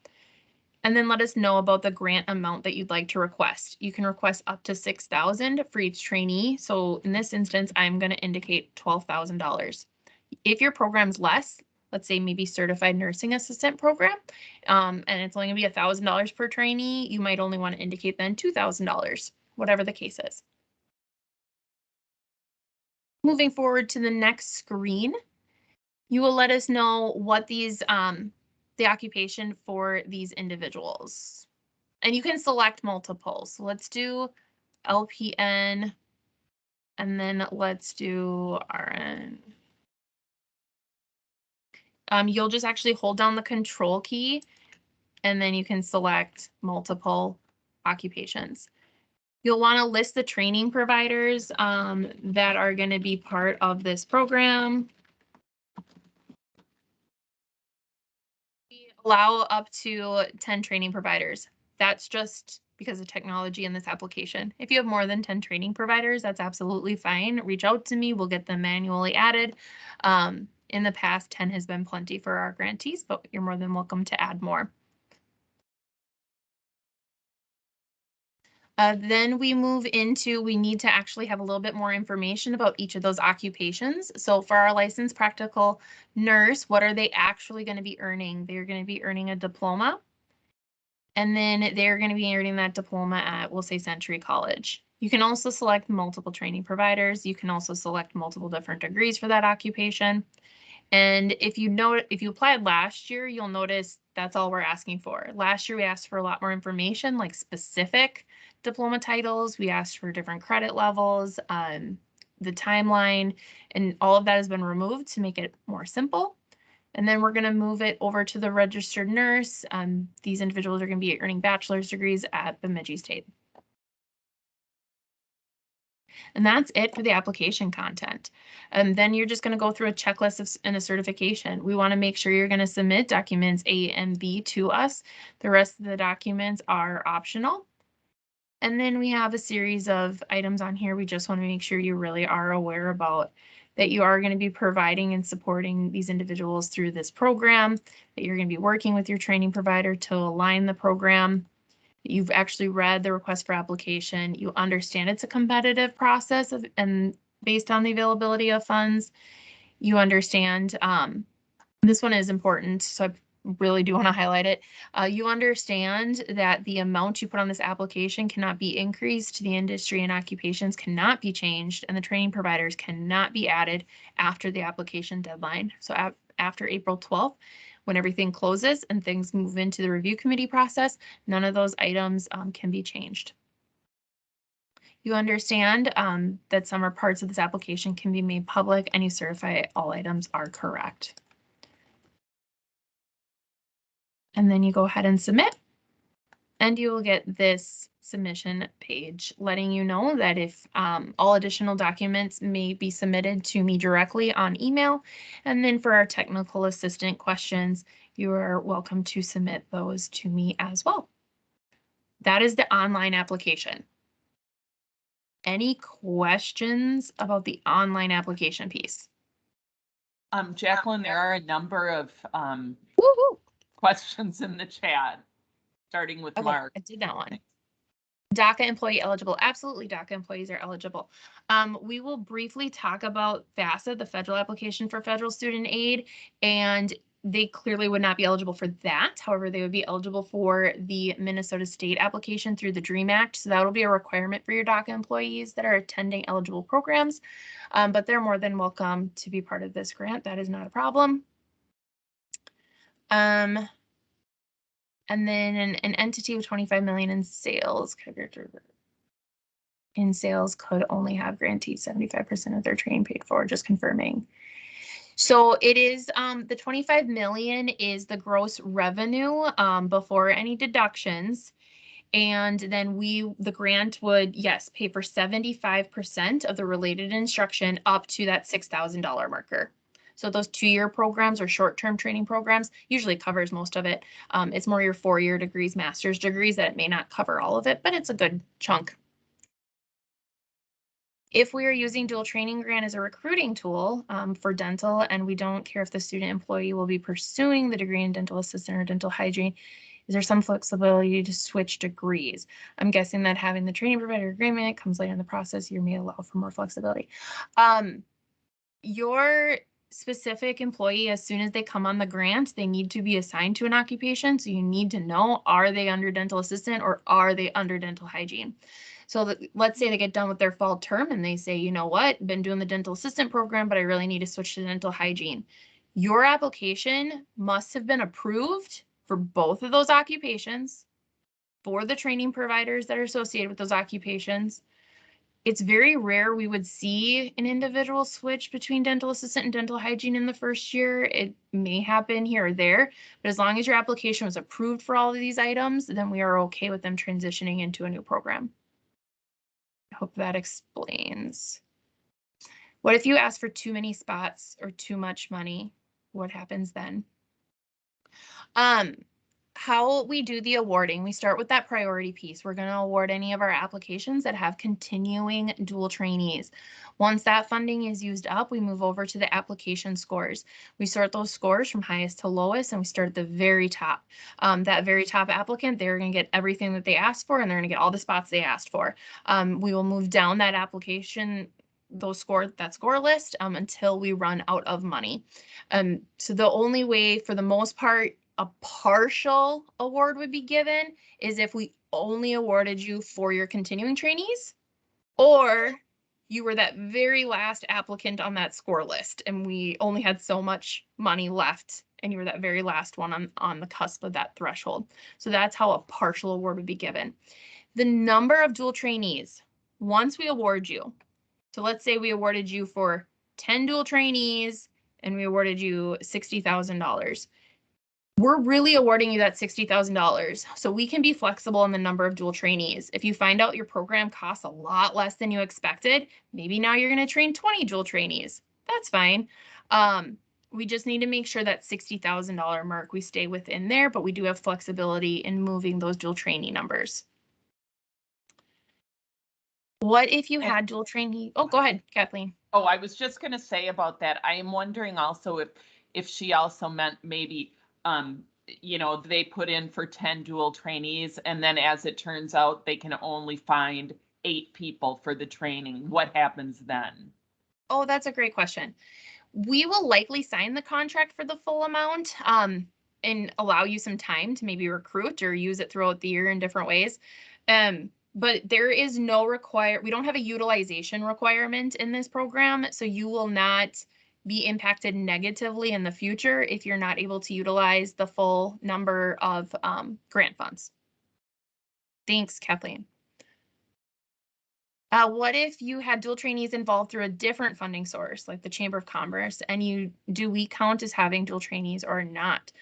And then let us know about the grant amount that you'd like to request. You can request up to $6,000 for each trainee. So in this instance, I'm going to indicate $12,000. If your program's less, let's say maybe certified nursing assistant program, and it's only going to be $1,000 per trainee, you might only want to indicate then $2,000, whatever the case is. Moving forward to the next screen, you will let us know what these the occupation for these individuals. And you can select multiple. So let's do LPN, and then let's do RN. You'll just actually hold down the control key, and then you can select multiple occupations. You'll want to list the training providers that are going to be part of this program. We allow up to 10 training providers. That's just because of technology in this application. If you have more than 10 training providers, that's absolutely fine. Reach out to me. We'll get them manually added. In the past, 10 has been plenty for our grantees, but you're more than welcome to add more. Then we move into, we need to actually have a little bit more information about each of those occupations. So for our licensed practical nurse, what are they actually going to be earning? They're going to be earning a diploma. And then they're going to be earning that diploma at, we'll say, Century College. You can also select multiple training providers. You can also select multiple different degrees for that occupation. And if you applied last year, you'll notice that's all we're asking for. Last year, we asked for a lot more information, like specific diploma titles. We asked for different credit levels, the timeline, and all of that has been removed to make it more simple. And then we're going to move it over to the registered nurse. These individuals are going to be earning bachelor's degrees at Bemidji State. And that's it for the application content. And then you're just going to go through a checklist and a certification. We want to make sure you're going to submit documents A and B to us. The rest of the documents are optional. And then we have a series of items on here. We just want to make sure you really are aware about that you are going to be providing and supporting these individuals through this program, that you're going to be working with your training provider to align the program. You've actually read the request for application. You understand it's a competitive process and based on the availability of funds. You understand, this one is important, so I really do want to highlight it. You understand that the amount you put on this application cannot be increased, the industry and occupations cannot be changed, and the training providers cannot be added after the application deadline. So after April 12th, when everything closes and things move into the review committee process, none of those items can be changed. You understand that some or parts of this application can be made public, and you certify all items are correct. And then you go ahead and submit, and you will get this submission page letting you know that if all additional documents may be submitted to me directly on email. And then for our technical assistant questions, you are welcome to submit those to me as well. That is the online application. Any questions about the online application piece? Jacqueline, there are a number of Woohoo! questions in the chat, starting with Okay, Mark. I did that one. DACA employee eligible. Absolutely, DACA employees are eligible. We will briefly talk about FAFSA, the federal application for federal student aid, and they clearly would not be eligible for that. However, they would be eligible for the Minnesota State application through the DREAM Act. So that will be a requirement for your DACA employees that are attending eligible programs, but they're more than welcome to be part of this grant. That is not a problem. And then an entity with 25 million in sales could only have grantees 75% of their training paid for, just confirming. So it is the 25 million is the gross revenue before any deductions. And then the grant would, yes, pay for 75% of the related instruction up to that $6,000 marker. So those 2-year programs or short-term training programs usually covers most of it. It's more your 4-year degrees, master's degrees that it may not cover all of it, but it's a good chunk. If we are using dual training grant as a recruiting tool for dental, and we don't care if the student employee will be pursuing the degree in dental assistant or dental hygiene, is there some flexibility to switch degrees? I'm guessing that having the training provider agreement comes later in the process, you may allow for more flexibility. Your specific employee, as soon as they come on the grant, they need to be assigned to an occupation. So you need to know, are they under dental assistant or are they under dental hygiene? So let's say they get done with their fall term and they say, you know what, been doing the dental assistant program, but I really need to switch to dental hygiene. Your application must have been approved for both of those occupations, for the training providers that are associated with those occupations. It's very rare we would see an individual switch between dental assistant and dental hygiene in the first year. It may happen here or there, but as long as your application was approved for all of these items, then we are okay with them transitioning into a new program. I hope that explains. What if you ask for too many spots or too much money? What happens then? How we do the awarding, we start with that priority piece. We're going to award any of our applications that have continuing dual trainees. Once that funding is used up, we move over to the application scores. We sort those scores from highest to lowest, and we start at the very top. That very top applicant, they're going to get everything that they asked for, and they're going to get all the spots they asked for. We will move down that application, that score list until we run out of money. So the only way, for the most part, a partial award would be given is if we only awarded you for your continuing trainees, or you were that very last applicant on that score list and we only had so much money left and you were that very last one on the cusp of that threshold. So that's how a partial award would be given. The number of dual trainees, once we award you, so let's say we awarded you for 10 dual trainees and we awarded you $60,000. we're really awarding you that $60,000. So we can be flexible in the number of dual trainees. If you find out your program costs a lot less than you expected, maybe now you're going to train 20 dual trainees. That's fine. We just need to make sure that $60,000 mark, we stay within there, but we do have flexibility in moving those dual trainee numbers. What if you had dual trainee? Oh, go ahead, Kathleen. Oh, I was just going to say about that. I am wondering also if she also meant maybe, you know, they put in for 10 dual trainees, and then as it turns out, they can only find 8 people for the training. What happens then? Oh, that's a great question. We will likely sign the contract for the full amount and allow you some time to maybe recruit or use it throughout the year in different ways. But there is no we don't have a utilization requirement in this program, so you will not be impacted negatively in the future if you're not able to utilize the full number of grant funds. Thanks, Kathleen. What if you had dual trainees involved through a different funding source, like the Chamber of Commerce, and do we count as having dual trainees or not?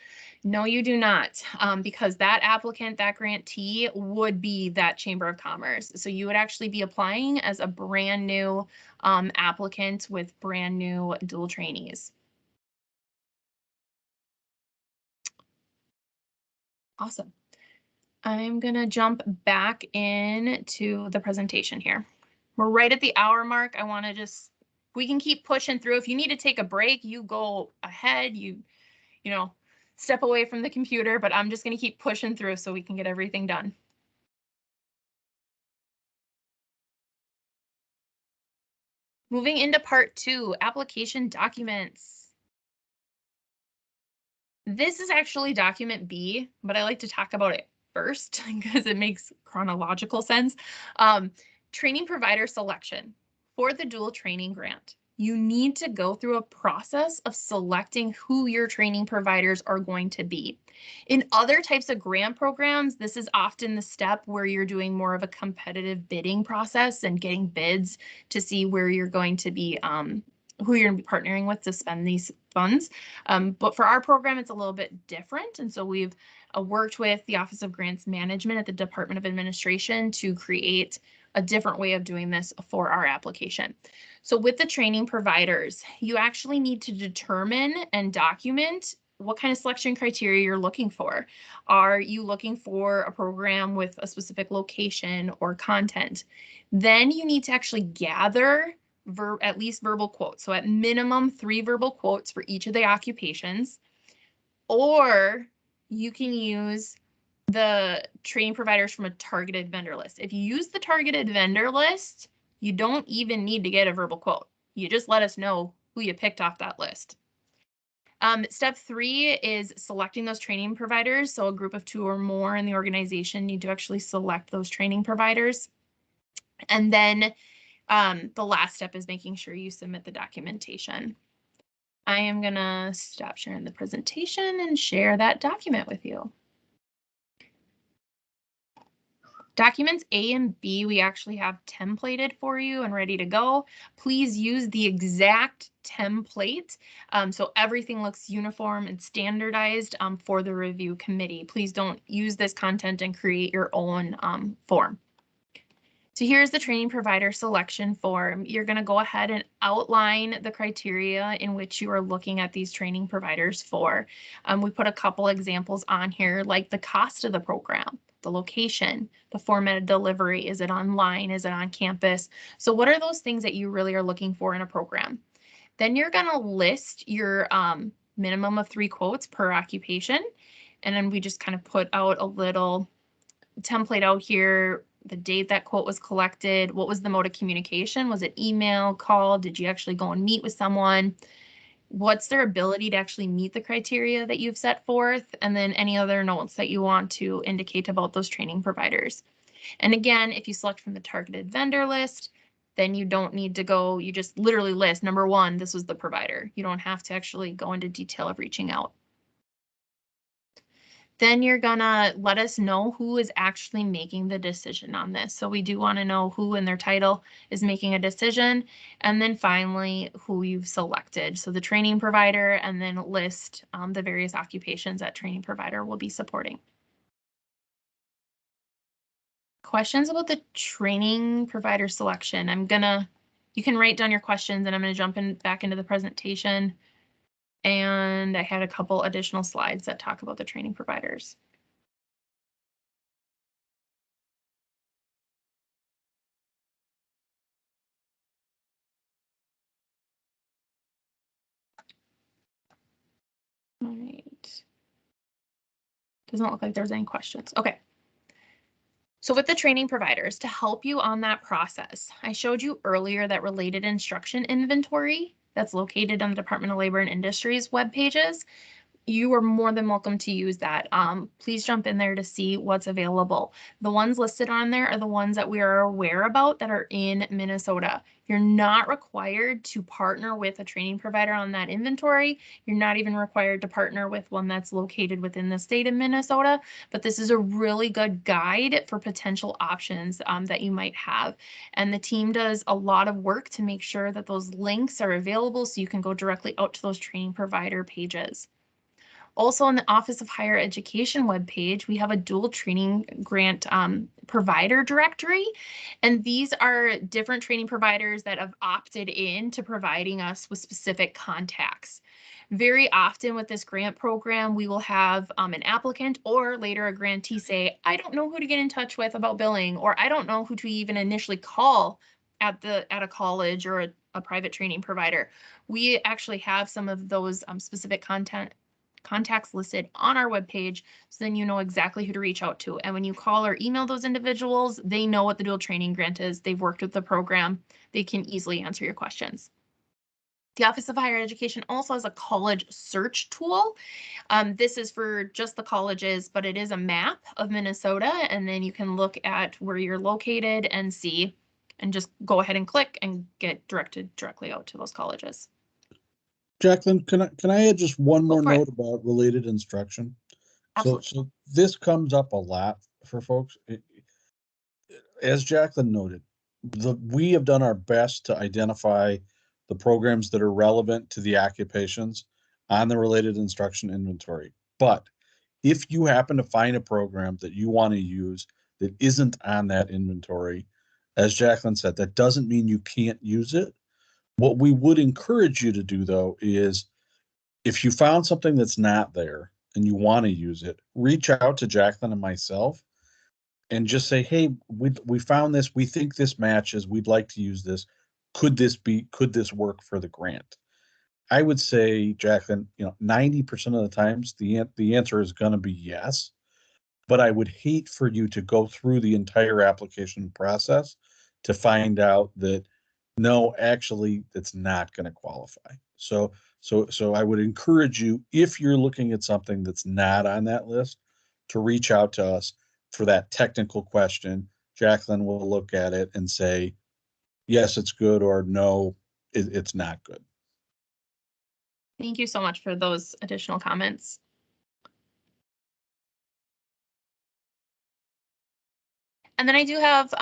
No, you do not, because that applicant, that grantee would be that Chamber of Commerce. So you would actually be applying as a brand new applicant with brand new dual trainees. Awesome. I'm gonna jump back into the presentation here. We're right at the hour mark. I want to we can keep pushing through. If you need to take a break, you go ahead, you know, step away from the computer, but I'm just going to keep pushing through so we can get everything done. Moving into part 2, application documents. This is actually document B, but I like to talk about it first because it makes chronological sense. Training provider selection. For the dual training grant, you need to go through a process of selecting who your training providers are going to be. In other types of grant programs, this is often the step where you're doing more of a competitive bidding process and getting bids to see where you're going to be, who you're going to be partnering with to spend these funds. But for our program, it's a little bit different. And so we've worked with the Office of Grants Management at the Department of Administration to create a different way of doing this for our application. So with the training providers, you actually need to determine and document what kind of selection criteria you're looking for. Are you looking for a program with a specific location or content? Then you need to actually gather at least verbal quotes. So at minimum 3 verbal quotes for each of the occupations, or you can use the training providers from a targeted vendor list. If you use the targeted vendor list, you don't even need to get a verbal quote. You just let us know who you picked off that list. Step 3 is selecting those training providers. So a group of 2 or more in the organization need to actually select those training providers. And then the last step is making sure you submit the documentation. I am going to stop sharing the presentation and share that document with you. Documents A and B, we actually have templated for you and ready to go. Please use the exact template so everything looks uniform and standardized for the review committee. Please don't use this content and create your own form. So here's the training provider selection form. You're going to go ahead and outline the criteria in which you are looking at these training providers for. We put a couple examples on here, like the cost of the program, the location, the format of delivery. Is it online? Is it on campus? So what are those things that you really are looking for in a program? Then you're going to list your minimum of 3 quotes per occupation. And then we just kind of put out a little template out here, the date that quote was collected, what was the mode of communication? Was it email, call? Did you actually go and meet with someone? What's their ability to actually meet the criteria that you've set forth? And then any other notes that you want to indicate about those training providers. And again, if you select from the targeted vendor list, then you don't need to go, you just literally list number 1, this was the provider. You don't have to actually go into detail of reaching out. Then you're gonna let us know who is actually making the decision on this. So we do want to know who in their title is making a decision. And then finally, who you've selected. So the training provider, and then list the various occupations that training provider will be supporting. Questions about the training provider selection. You can write down your questions and I'm gonna jump back into the presentation. And I had a couple additional slides that talk about the training providers. All right. Doesn't look like there's any questions. Okay. So with the training providers, to help you on that process, I showed you earlier that related instruction inventory that's located on the Department of Labor and Industries web pages. You are more than welcome to use that. Please jump in there to see what's available. The ones listed on there are the ones that we are aware about that are in Minnesota. You're not required to partner with a training provider on that inventory. You're not even required to partner with one that's located within the state of Minnesota, but this is a really good guide for potential options that you might have. And the team does a lot of work to make sure that those links are available so you can go directly out to those training provider pages. Also on the Office of Higher Education webpage, we have a dual training grant provider directory. And these are different training providers that have opted in to providing us with specific contacts. Very often with this grant program, we will have an applicant or later a grantee say, I don't know who to get in touch with about billing, or I don't know who to even initially call at a college or a private training provider. We actually have some of those specific contacts listed on our webpage, so then you know exactly who to reach out to. And when you call or email those individuals, they know what the dual training grant is. They've worked with the program. They can easily answer your questions. The Office of Higher Education also has a college search tool. This is for just the colleges, but it is a map of Minnesota, and then you can look at where you're located and see, and just go ahead and click and get directed directly out to those colleges. Jacqueline, can I add just one more for it. note about related instruction? Absolutely. So this comes up a lot for folks. As Jacqueline noted, we have done our best to identify the programs that are relevant to the occupations on the related instruction inventory. But if you happen to find a program that you want to use that isn't on that inventory, as Jacqueline said, that doesn't mean you can't use it. What we would encourage you to do, though, is if you found something that's not there and you want to use it, reach out to Jacqueline and myself and just say, hey, we found this, we think this matches, we'd like to use this. Could this work for the grant? I would say, Jacqueline, 90% of the times the answer is going to be yes. But I would hate for you to go through the entire application process to find out that no, actually, that's not going to qualify. So I would encourage you, if you're looking at something that's not on that list, to reach out to us for that technical question. Jacqueline will look at it and say, yes, it's good, or no, it's not good. Thank you so much for those additional comments. And then I do have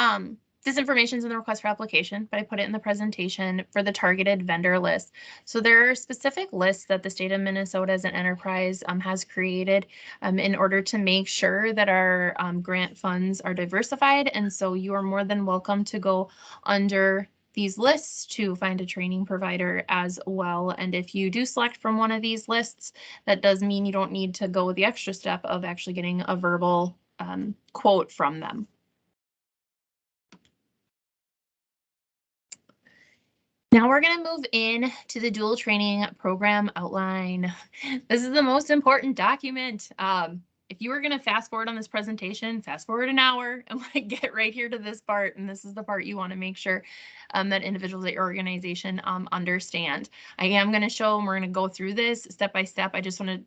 this information is in the request for application, but I put it in the presentation for the targeted vendor list. So there are specific lists that the state of Minnesota as an enterprise has created in order to make sure that our grant funds are diversified. And so you are more than welcome to go under these lists to find a training provider as well. And if you do select from one of these lists, that does mean you don't need to go the extra step of actually getting a verbal quote from them. Now we're going to move in to the dual training program outline. This is the most important document. If you were going to fast forward on this presentation, fast forward an hour and get right here to this part. And this is the part you want to make sure that individuals at your organization understand. I am going to show, and we're going to go through this step by step. I just want to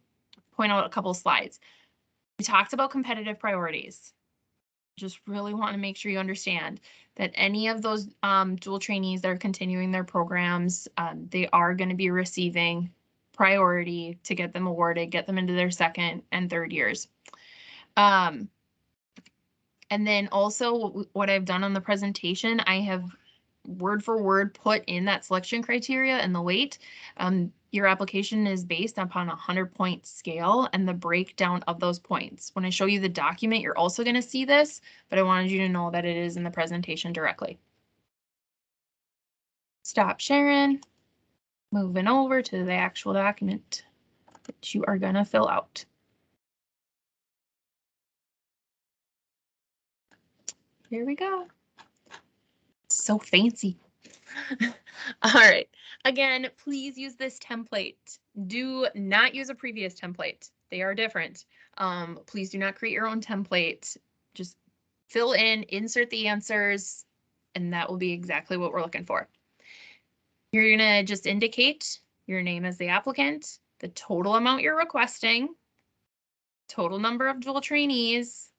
point out a couple of slides. We talked about competitive priorities. Just really want to make sure you understand that any of those dual trainees that are continuing their programs, they are going to be receiving priority to get them awarded, get them into their second and third years. And then also what I've done on the presentation, I have word for word put in that selection criteria and the weight. Your application is based upon a 100-point scale and the breakdown of those points. When I show you the document, you're also going to see this, but I wanted you to know that it is in the presentation directly. Stop sharing. Moving over to the actual document that you are going to fill out. Here we go. So fancy. All right. Again, please use this template. Do not use a previous template. They are different. Please do not create your own template. Just fill in, insert the answers, and that will be exactly what we're looking for. You're gonna just indicate your name as the applicant, the total amount you're requesting, total number of dual trainees,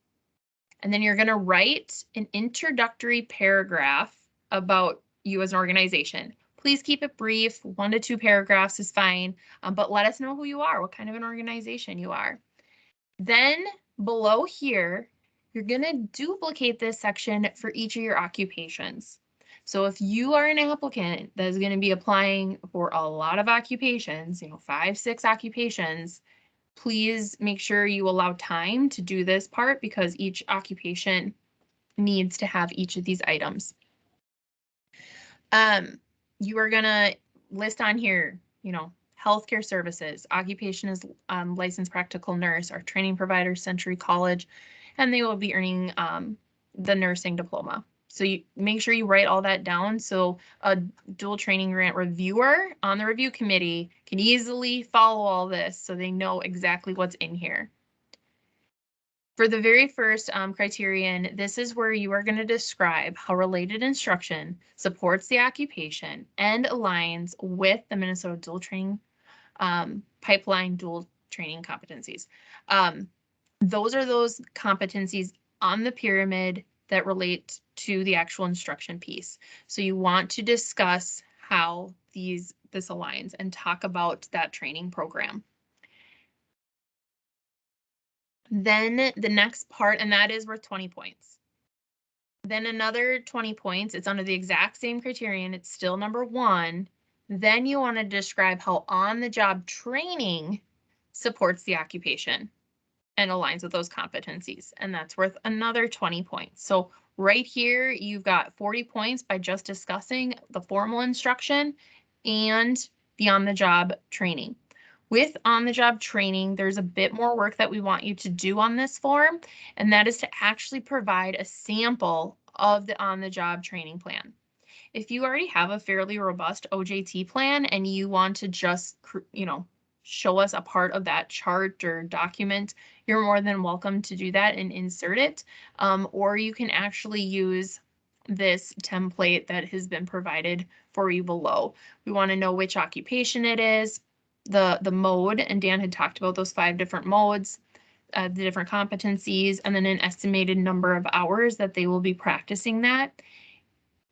and then you're gonna write an introductory paragraph about you as an organization. Please keep it brief. 1 to 2 paragraphs is fine, but let us know who you are, what kind of an organization you are. Then below here, you're gonna duplicate this section for each of your occupations. So if you are an applicant that is gonna be applying for a lot of occupations, 5, 6 occupations, please make sure you allow time to do this part because each occupation needs to have each of these items. You are gonna list on here, healthcare services, occupation is licensed practical nurse, our training provider, Century College, and they will be earning the nursing diploma. So you make sure you write all that down so a dual training grant reviewer on the review committee can easily follow all this so they know exactly what's in here. For the very first criterion, this is where you are going to describe how related instruction supports the occupation and aligns with the Minnesota dual training pipeline dual training competencies. Those are those competencies on the pyramid that relate to the actual instruction piece. So you want to discuss how this aligns and talk about that training program. Then the next part, and that is worth 20 points. Then another 20 points, it's under the exact same criterion, it's still number 1. Then you want to describe how on-the-job training supports the occupation and aligns with those competencies, and that's worth another 20 points. So right here, you've got 40 points by just discussing the formal instruction and the on-the-job training. With on-the-job training, there's a bit more work that we want you to do on this form, and that is to actually provide a sample of the on-the-job training plan. If you already have a fairly robust OJT plan and you want to just, show us a part of that chart or document, you're more than welcome to do that and insert it. Or you can actually use this template that has been provided for you below. We want to know which occupation it is, the mode, and Dan had talked about those 5 different modes, the different competencies, and then an estimated number of hours that they will be practicing that.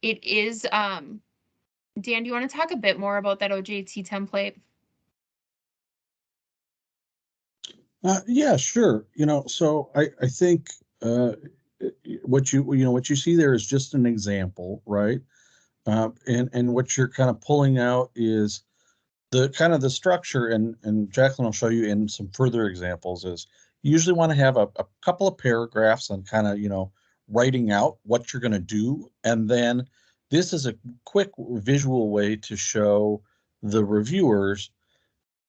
It is, Dan, do you want to talk a bit more about that OJT template? Yeah, sure. So I think what you see there is just an example, right? And what you're kind of pulling out is the kind of the structure, and Jacqueline will show you in some further examples, is you usually want to have a couple of paragraphs on kind of, writing out what you're going to do. And then this is a quick visual way to show the reviewers,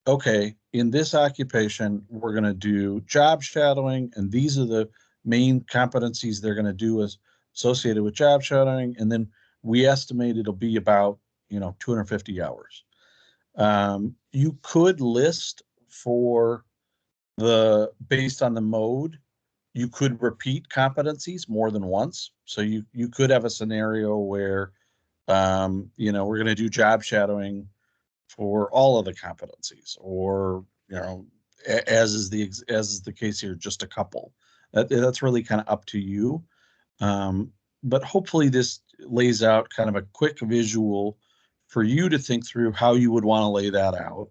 okay, in this occupation, we're going to do job shadowing, and these are the main competencies they're going to do as associated with job shadowing. And then we estimate it'll be about, 250 hours. You could list for based on the mode, you could repeat competencies more than once. So you could have a scenario where, we're going to do job shadowing for all of the competencies, or, as is the case here, just a couple. That's really kind of up to you. But hopefully this lays out kind of a quick visual for you to think through how you would want to lay that out,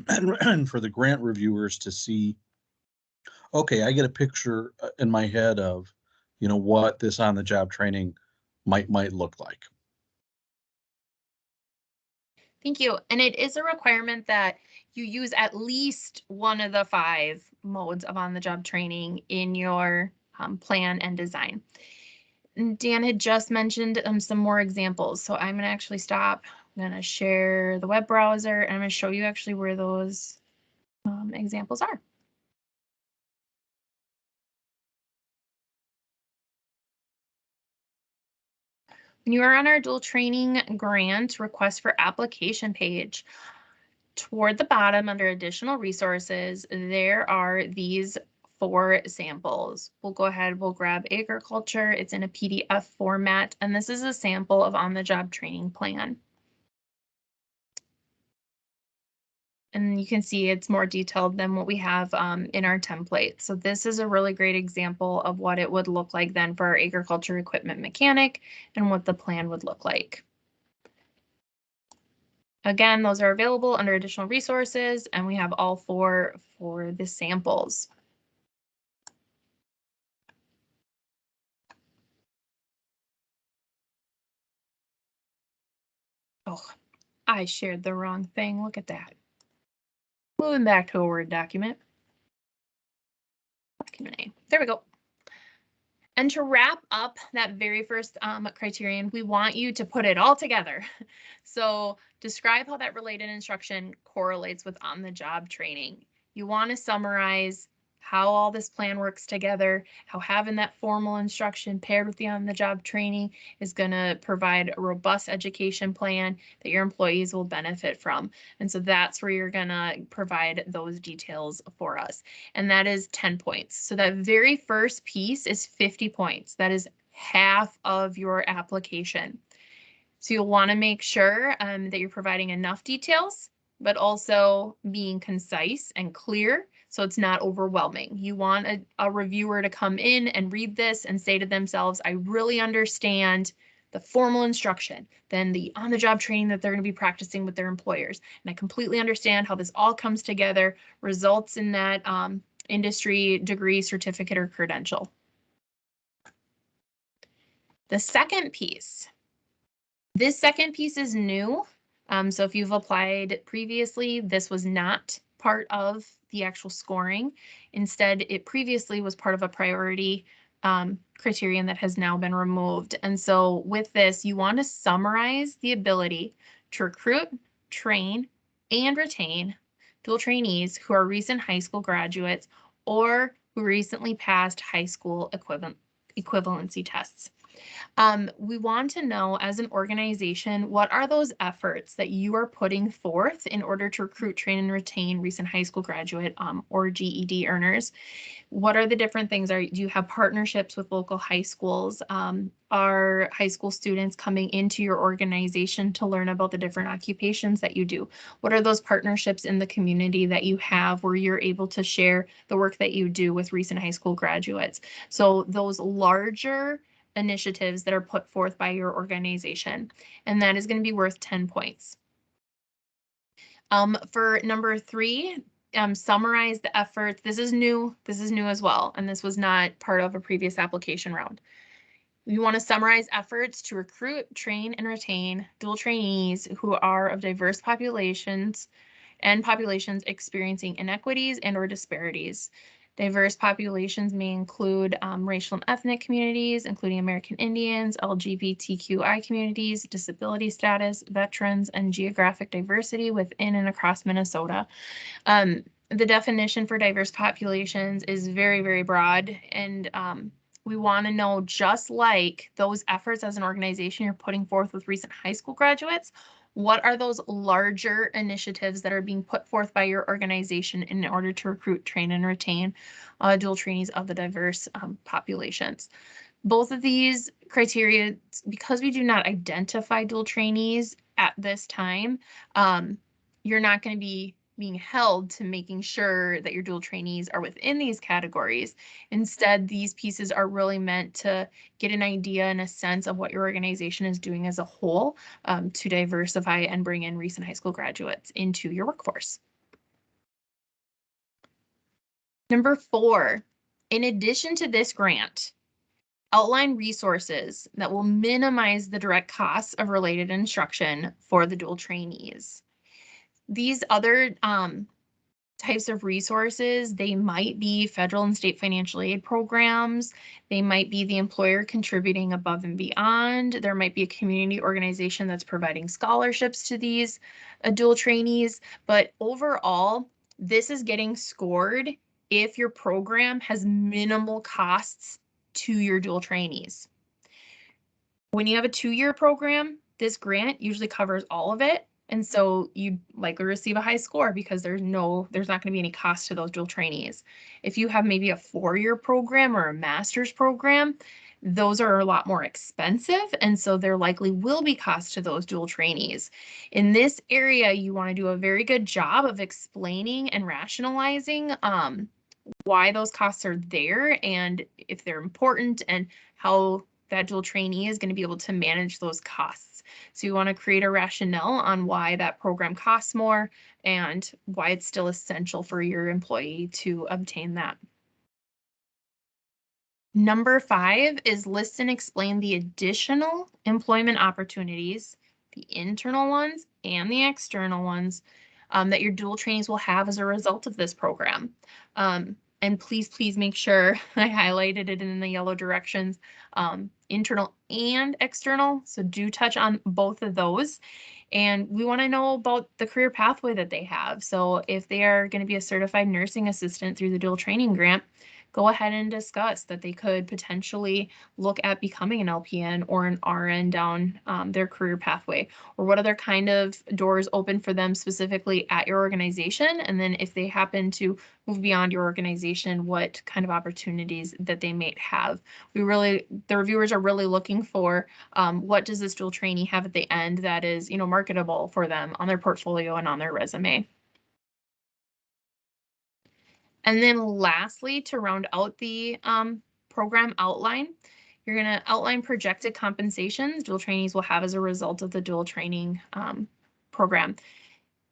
and for the grant reviewers to see, okay, I get a picture in my head of, what this on-the-job training might look like. Thank you. And it is a requirement that you use at least one of the 5 modes of on-the-job training in your plan and design. And Dan had just mentioned some more examples, so I'm going to actually stop. I'm going to share the web browser, and I'm going to show you actually where those examples are. When you are on our dual training grant request for application page, toward the bottom under additional resources, there are these 4 samples. We'll go ahead, we'll grab agriculture. It's in a PDF format, and this is a sample of on-the-job training plan. And you can see it's more detailed than what we have in our template. So this is a really great example of what it would look like then for our agriculture equipment mechanic and what the plan would look like. Again, those are available under additional resources, and we have all 4 for the samples. Oh, I shared the wrong thing. Look at that. Moving back to a Word document. Document A. There we go. And to wrap up that very first criterion, we want you to put it all together. So describe how that related instruction correlates with on-the-job training. You want to summarize how all this plan works together, how having that formal instruction paired with the on-the-job training is going to provide a robust education plan that your employees will benefit from. And so that's where you're going to provide those details for us. And that is 10 points. So that very first piece is 50 points. That is half of your application. So you'll want to make sure that you're providing enough details, but also being concise and clear so it's not overwhelming. You want a reviewer to come in and read this and say to themselves, I really understand the formal instruction, then the on-the-job training that they're going to be practicing with their employers. And I completely understand how this all comes together, results in that industry degree, certificate, or credential. The second piece. This second piece is new. So if you've applied previously, this was not part of the actual scoring. Instead, it previously was part of a priority criterion that has now been removed. And so with this, you want to summarize the ability to recruit, train, and retain dual trainees who are recent high school graduates or who recently passed high school equivalency tests. We want to know as an organization, what are those efforts that you are putting forth in order to recruit, train, and retain recent high school graduate or GED earners? What are the different things? Do you have partnerships with local high schools? Are high school students coming into your organization to learn about the different occupations that you do? What are those partnerships in the community that you have where you're able to share the work that you do with recent high school graduates? So those larger initiatives that are put forth by your organization, and that is going to be worth 10 points. For number 3, summarize the efforts. This is new as well, and this was not part of a previous application round. You want to summarize efforts to recruit, train, and retain dual trainees who are of diverse populations and populations experiencing inequities and or disparities. Diverse populations may include racial and ethnic communities, including American Indians, LGBTQI communities, disability status, veterans, and geographic diversity within and across Minnesota. The definition for diverse populations is very, very broad, and we want to know, just like those efforts as an organization you're putting forth with recent high school graduates, what are those larger initiatives that are being put forth by your organization in order to recruit, train, and retain dual trainees of the diverse populations? Both of these criteria, because we do not identify dual trainees at this time, you're not going to be being held to making sure that your dual trainees are within these categories. Instead, these pieces are really meant to get an idea and a sense of what your organization is doing as a whole to diversify and bring in recent high school graduates into your workforce. Number 4, in addition to this grant, outline resources that will minimize the direct costs of related instruction for the dual trainees. These other types of resources, they might be federal and state financial aid programs. They might be the employer contributing above and beyond. There might be a community organization that's providing scholarships to these dual trainees. But overall, this is getting scored if your program has minimal costs to your dual trainees. When you have a 2-year program, this grant usually covers all of it. And so you likely receive a high score because there's not going to be any cost to those dual trainees. If you have maybe a 4-year program or a master's program, those are a lot more expensive. And so there likely will be costs to those dual trainees. In this area, you want to do a very good job of explaining and rationalizing why those costs are there and if they're important and how that dual trainee is going to be able to manage those costs. So you want to create a rationale on why that program costs more and why it's still essential for your employee to obtain that. Number 5 is list and explain the additional employment opportunities, the internal ones and the external ones, that your dual trainees will have as a result of this program. And please make sure I highlighted it in the yellow directions, internal and external. So do touch on both of those. And we want to know about the career pathway that they have. So if they are going to be a certified nursing assistant through the dual training grant, go ahead and discuss that they could potentially look at becoming an LPN or an RN down their career pathway, or what other kind of doors open for them specifically at your organization. And then if they happen to move beyond your organization, what kind of opportunities that they may have. The reviewers are really looking for what does this dual trainee have at the end that is, marketable for them on their portfolio and on their resume. And then lastly, to round out the program outline, you're going to outline projected compensations dual trainees will have as a result of the dual training program.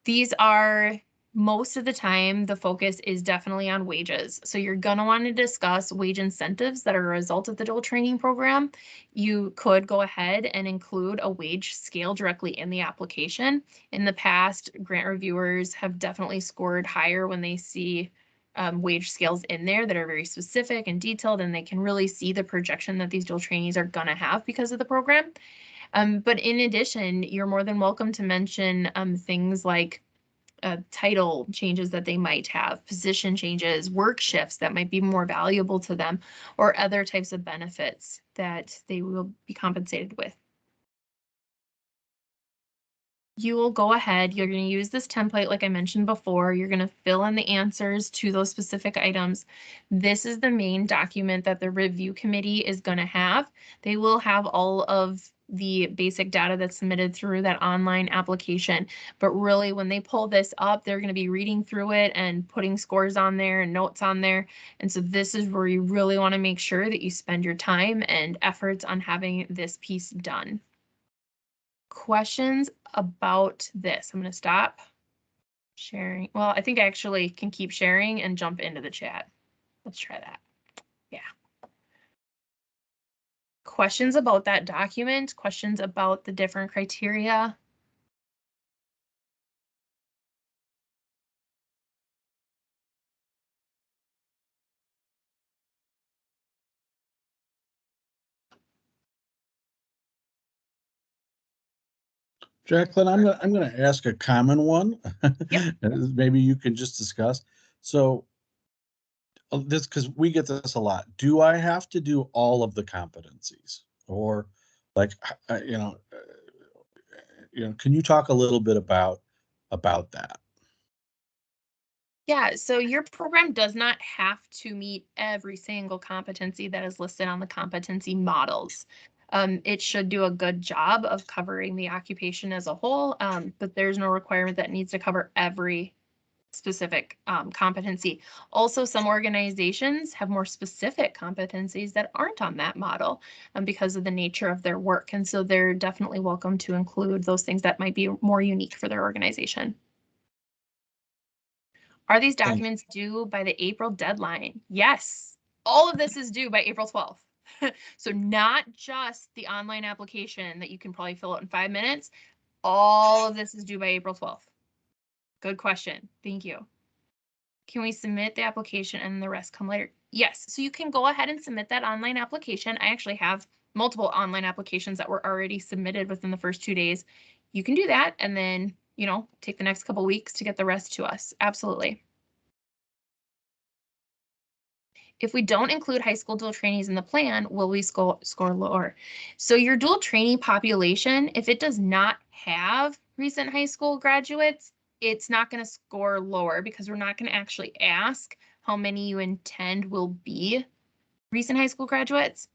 These are, most of the time, the focus is definitely on wages. So you're going to want to discuss wage incentives that are a result of the dual training program. You could go ahead and include a wage scale directly in the application. In the past, grant reviewers have definitely scored higher when they see wage scales in there that are very specific and detailed, and they can really see the projection that these dual trainees are going to have because of the program. But in addition, you're more than welcome to mention things like title changes that they might have, position changes, work shifts that might be more valuable to them, or other types of benefits that they will be compensated with. You will go ahead, you're going to use this template like I mentioned before, you're going to fill in the answers to those specific items. This is the main document that the review committee is going to have. They will have all of the basic data that's submitted through that online application, but really when they pull this up, they're going to be reading through it and putting scores on there and notes on there. And so this is where you really want to make sure that you spend your time and efforts on having this piece done. Questions about this? I'm going to stop sharing. Well, I think I actually can keep sharing and jump into the chat. Let's try that. Yeah. Questions about that document? Questions about the different criteria? Jacqueline, I'm gonna ask a common one. Yep. Maybe you can just discuss. So this, because we get this a lot. Do I have to do all of the competencies, or like can you talk a little bit about that? Yeah, so your program does not have to meet every single competency that is listed on the competency models. It should do a good job of covering the occupation as a whole, but there's no requirement that needs to cover every specific competency. Also, some organizations have more specific competencies that aren't on that model because of the nature of their work. And so they're definitely welcome to include those things that might be more unique for their organization. Are these Thank you. documents due by the April deadline? Yes, all of this is due by April 12th. So not just the online application that you can probably fill out in 5 minutes. All of this is due by April 12th. Good question. Thank you. Can we submit the application and the rest come later? Yes. So you can go ahead and submit that online application. I actually have multiple online applications that were already submitted within the first 2 days. You can do that and then, you know, take the next couple weeks to get the rest to us. Absolutely. If we don't include high school dual trainees in the plan, will we score lower? So your dual trainee population, if it does not have recent high school graduates, it's not going to score lower because we're not going to actually ask how many you intend will be recent high school graduates.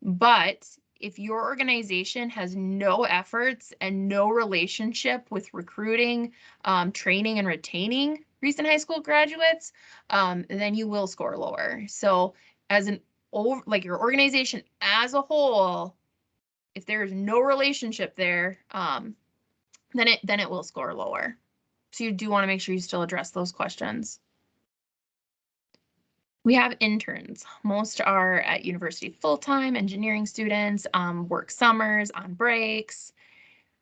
But if your organization has no efforts and no relationship with recruiting, training, and retaining recent high school graduates, then you will score lower. So as an like your organization as a whole, if there's no relationship there, then it will score lower. So you do want to make sure you still address those questions. We have interns. Most are at university full-time, engineering students, work summers, on breaks.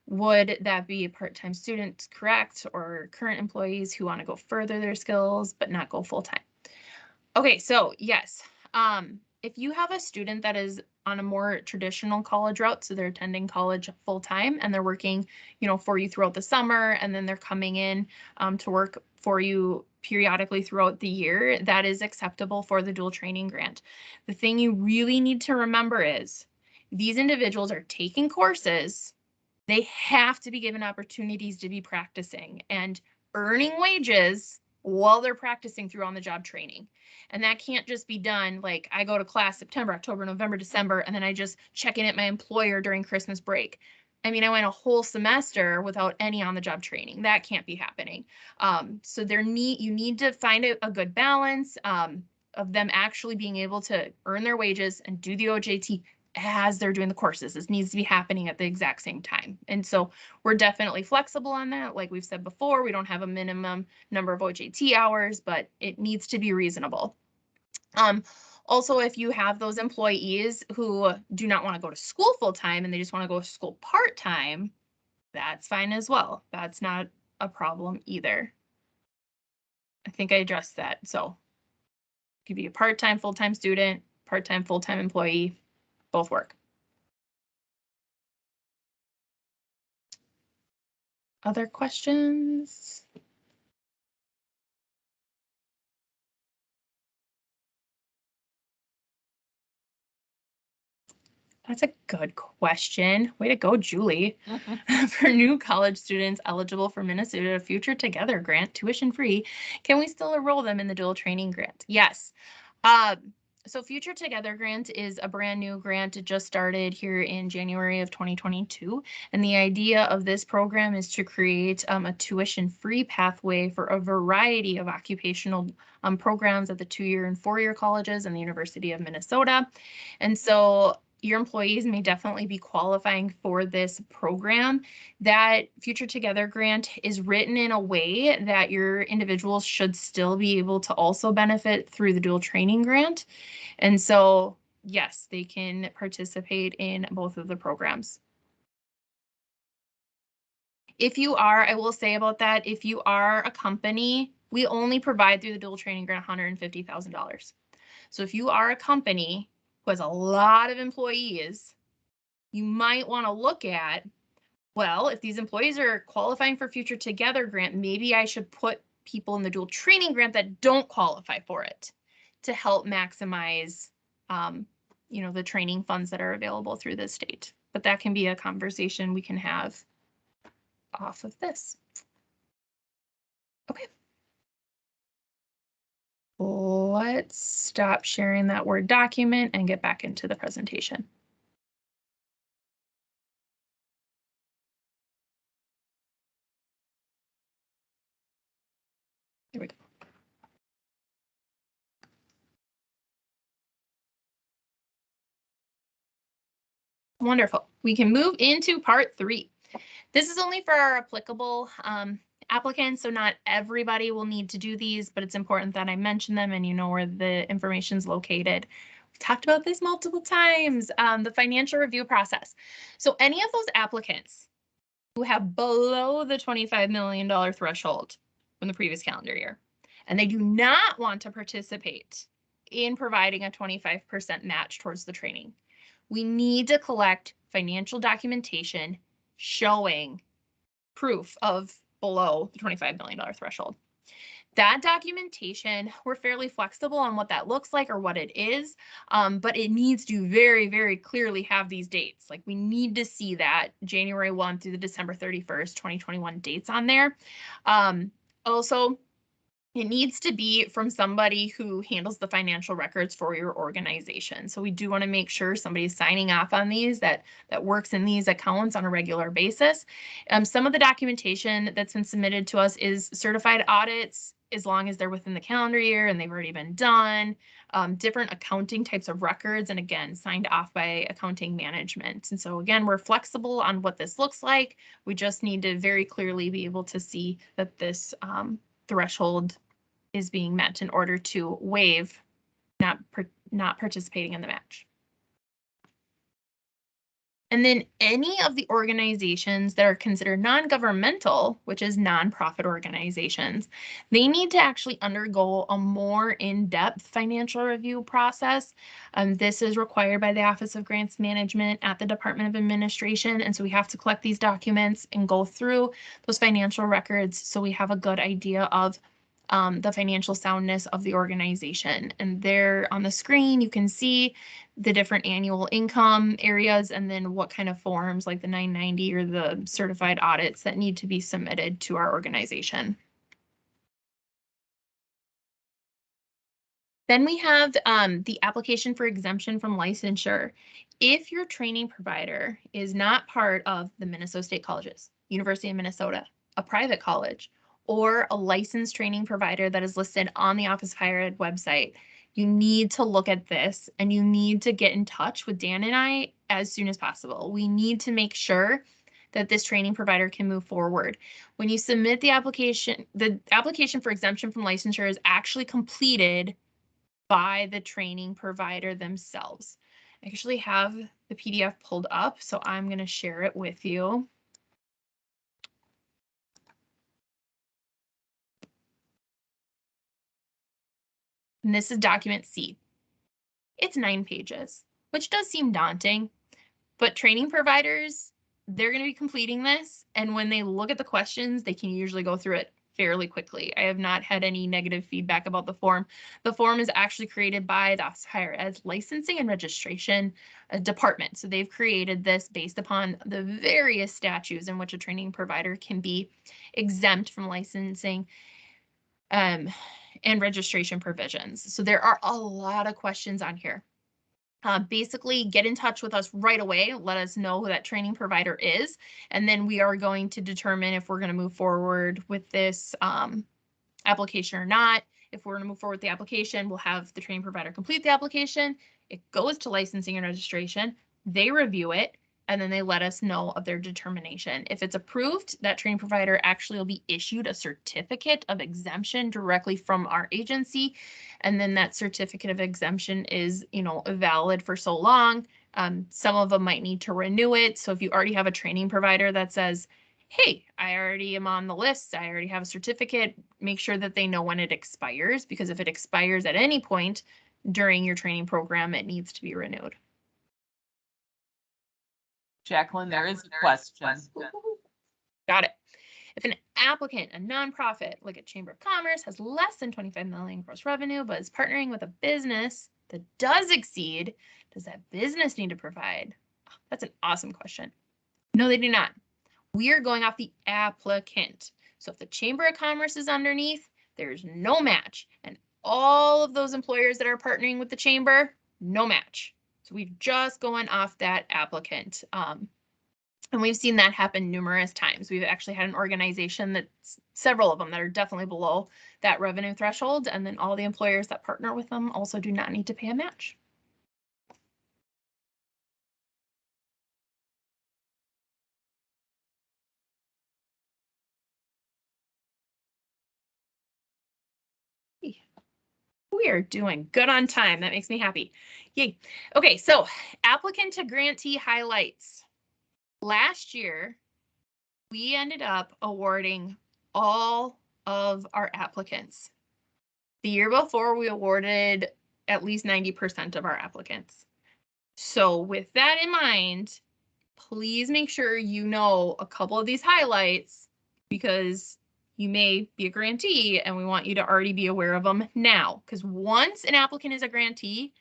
Would that be part-time students, correct? Or current employees who want to go further their skills but not go full-time? Okay, so yes. If you have a student that is on a more traditional college route, so they're attending college full-time and they're working, you know, for you throughout the summer, and then they're coming in to work for you periodically throughout the year, that is acceptable for the dual training grant. The thing you really need to remember is these individuals are taking courses. They have to be given opportunities to be practicing and earning wages while they're practicing through on-the-job training. And that can't just be done like I go to class September, October, November, December, and then I just check in at my employer during Christmas break. I mean, I went a whole semester without any on-the-job training. That can't be happening. So you need to find a good balance of them actually being able to earn their wages and do the OJT as they're doing the courses. This needs to be happening at the exact same time. And so we're definitely flexible on that. Like we've said before, we don't have a minimum number of OJT hours, but it needs to be reasonable. Also, if you have those employees who do not want to go to school full-time and they just want to go to school part-time, that's fine as well. That's not a problem either. I think I addressed that. So it could be a part-time, full-time student, part-time, full-time employee, both work. Other questions? That's a good question. Way to go, Julie. For new college students eligible for Minnesota Future Together grant, tuition free, can we still enroll them in the dual training grant? Yes. So Future Together grant is a brand new grant. It just started here in January of 2022. And the idea of this program is to create a tuition-free pathway for a variety of occupational programs at the 2-year and 4-year colleges and the University of Minnesota. And so your employees may definitely be qualifying for this program. That Future Together grant is written in a way that your individuals should still be able to also benefit through the dual training grant. And so, yes, they can participate in both of the programs. If you are, I will say about that, if you are a company, we only provide through the dual training grant $150,000. So if you are a company who has a lot of employees, you might want to look at, well, if these employees are qualifying for Future Together grant, maybe I should put people in the dual training grant that don't qualify for it to help maximize, you know, the training funds that are available through the state. But that can be a conversation we can have off of this. Okay. Let's stop sharing that Word document and get back into the presentation. Here we go. Wonderful. We can move into part 3. This is only for our applicable applicants, so not everybody will need to do these, but it's important that I mention them and you know where the information is located. We've talked about this multiple times, the financial review process. So any of those applicants who have below the $25 million threshold from the previous calendar year, and they do not want to participate in providing a 25% match towards the training, we need to collect financial documentation showing proof of below the $25 million threshold. That documentation, we're fairly flexible on what that looks like or what it is, but it needs to very, very clearly have these dates. Like we need to see that January 1 through the December 31st, 2021 dates on there. Also, it needs to be from somebody who handles the financial records for your organization. So we do want to make sure somebody's signing off on these, that works in these accounts on a regular basis. Some of the documentation that's been submitted to us is certified audits, as long as they're within the calendar year and they've already been done, different accounting types of records, and again, signed off by accounting management. And so again, we're flexible on what this looks like. We just need to very clearly be able to see that this threshold is being met in order to waive not participating in the match. And then any of the organizations that are considered non-governmental, which is nonprofit organizations, they need to actually undergo a more in-depth financial review process. This is required by the Office of Grants Management at the Department of Administration. And so we have to collect these documents and go through those financial records so we have a good idea of the financial soundness of the organization. And there on the screen, you can see the different annual income areas and then what kind of forms like the 990 or the certified audits that need to be submitted to our organization. Then we have the application for exemption from licensure. If your training provider is not part of the Minnesota State Colleges, University of Minnesota, a private college, or a licensed training provider that is listed on the Office of Higher Ed website, you need to look at this and you need to get in touch with Dan and I as soon as possible. We need to make sure that this training provider can move forward. When you submit the application for exemption from licensure is actually completed by the training provider themselves. I actually have the PDF pulled up, so I'm going to share it with you. And this is document C. It's 9 pages, which does seem daunting, but training providers, they're going to be completing this. And when they look at the questions, they can usually go through it fairly quickly. I have not had any negative feedback about the form. The form is actually created by the Higher Ed Licensing and Registration Department. So they've created this based upon the various statutes in which a training provider can be exempt from licensing and registration provisions. So there are a lot of questions on here. Basically, get in touch with us right away. Let us know who that training provider is, and then we are going to determine if we're going to move forward with this application or not. If we're going to move forward with the application, we'll have the training provider complete the application. It goes to licensing and registration. They review it, and then they let us know of their determination. If it's approved, that training provider actually will be issued a certificate of exemption directly from our agency. And then that certificate of exemption is, valid for so long. Some of them might need to renew it. So if you already have a training provider that says, hey, I already am on the list, I already have a certificate, make sure that they know when it expires, because if it expires at any point during your training program, it needs to be renewed. Jacqueline, there is a question. Got it. If an applicant, a nonprofit, like a Chamber of Commerce, has less than 25 million gross revenue, but is partnering with a business that does exceed, does that business need to provide? That's an awesome question. No, they do not. We are going off the applicant. So if the Chamber of Commerce is underneath, there's no match. And all of those employers that are partnering with the Chamber, no match. So we've just gone off that applicant. And we've seen that happen numerous times. We've actually had an organization that's several of them that are definitely below that revenue threshold. And then all the employers that partner with them also do not need to pay a match. We are doing good on time. That makes me happy. Yay. Okay, so applicant to grantee highlights. Last year, we ended up awarding all of our applicants. The year before, we awarded at least 90% of our applicants. So with that in mind, please make sure you know a couple of these highlights because you may be a grantee and we want you to already be aware of them now. Because once an applicant is a grantee,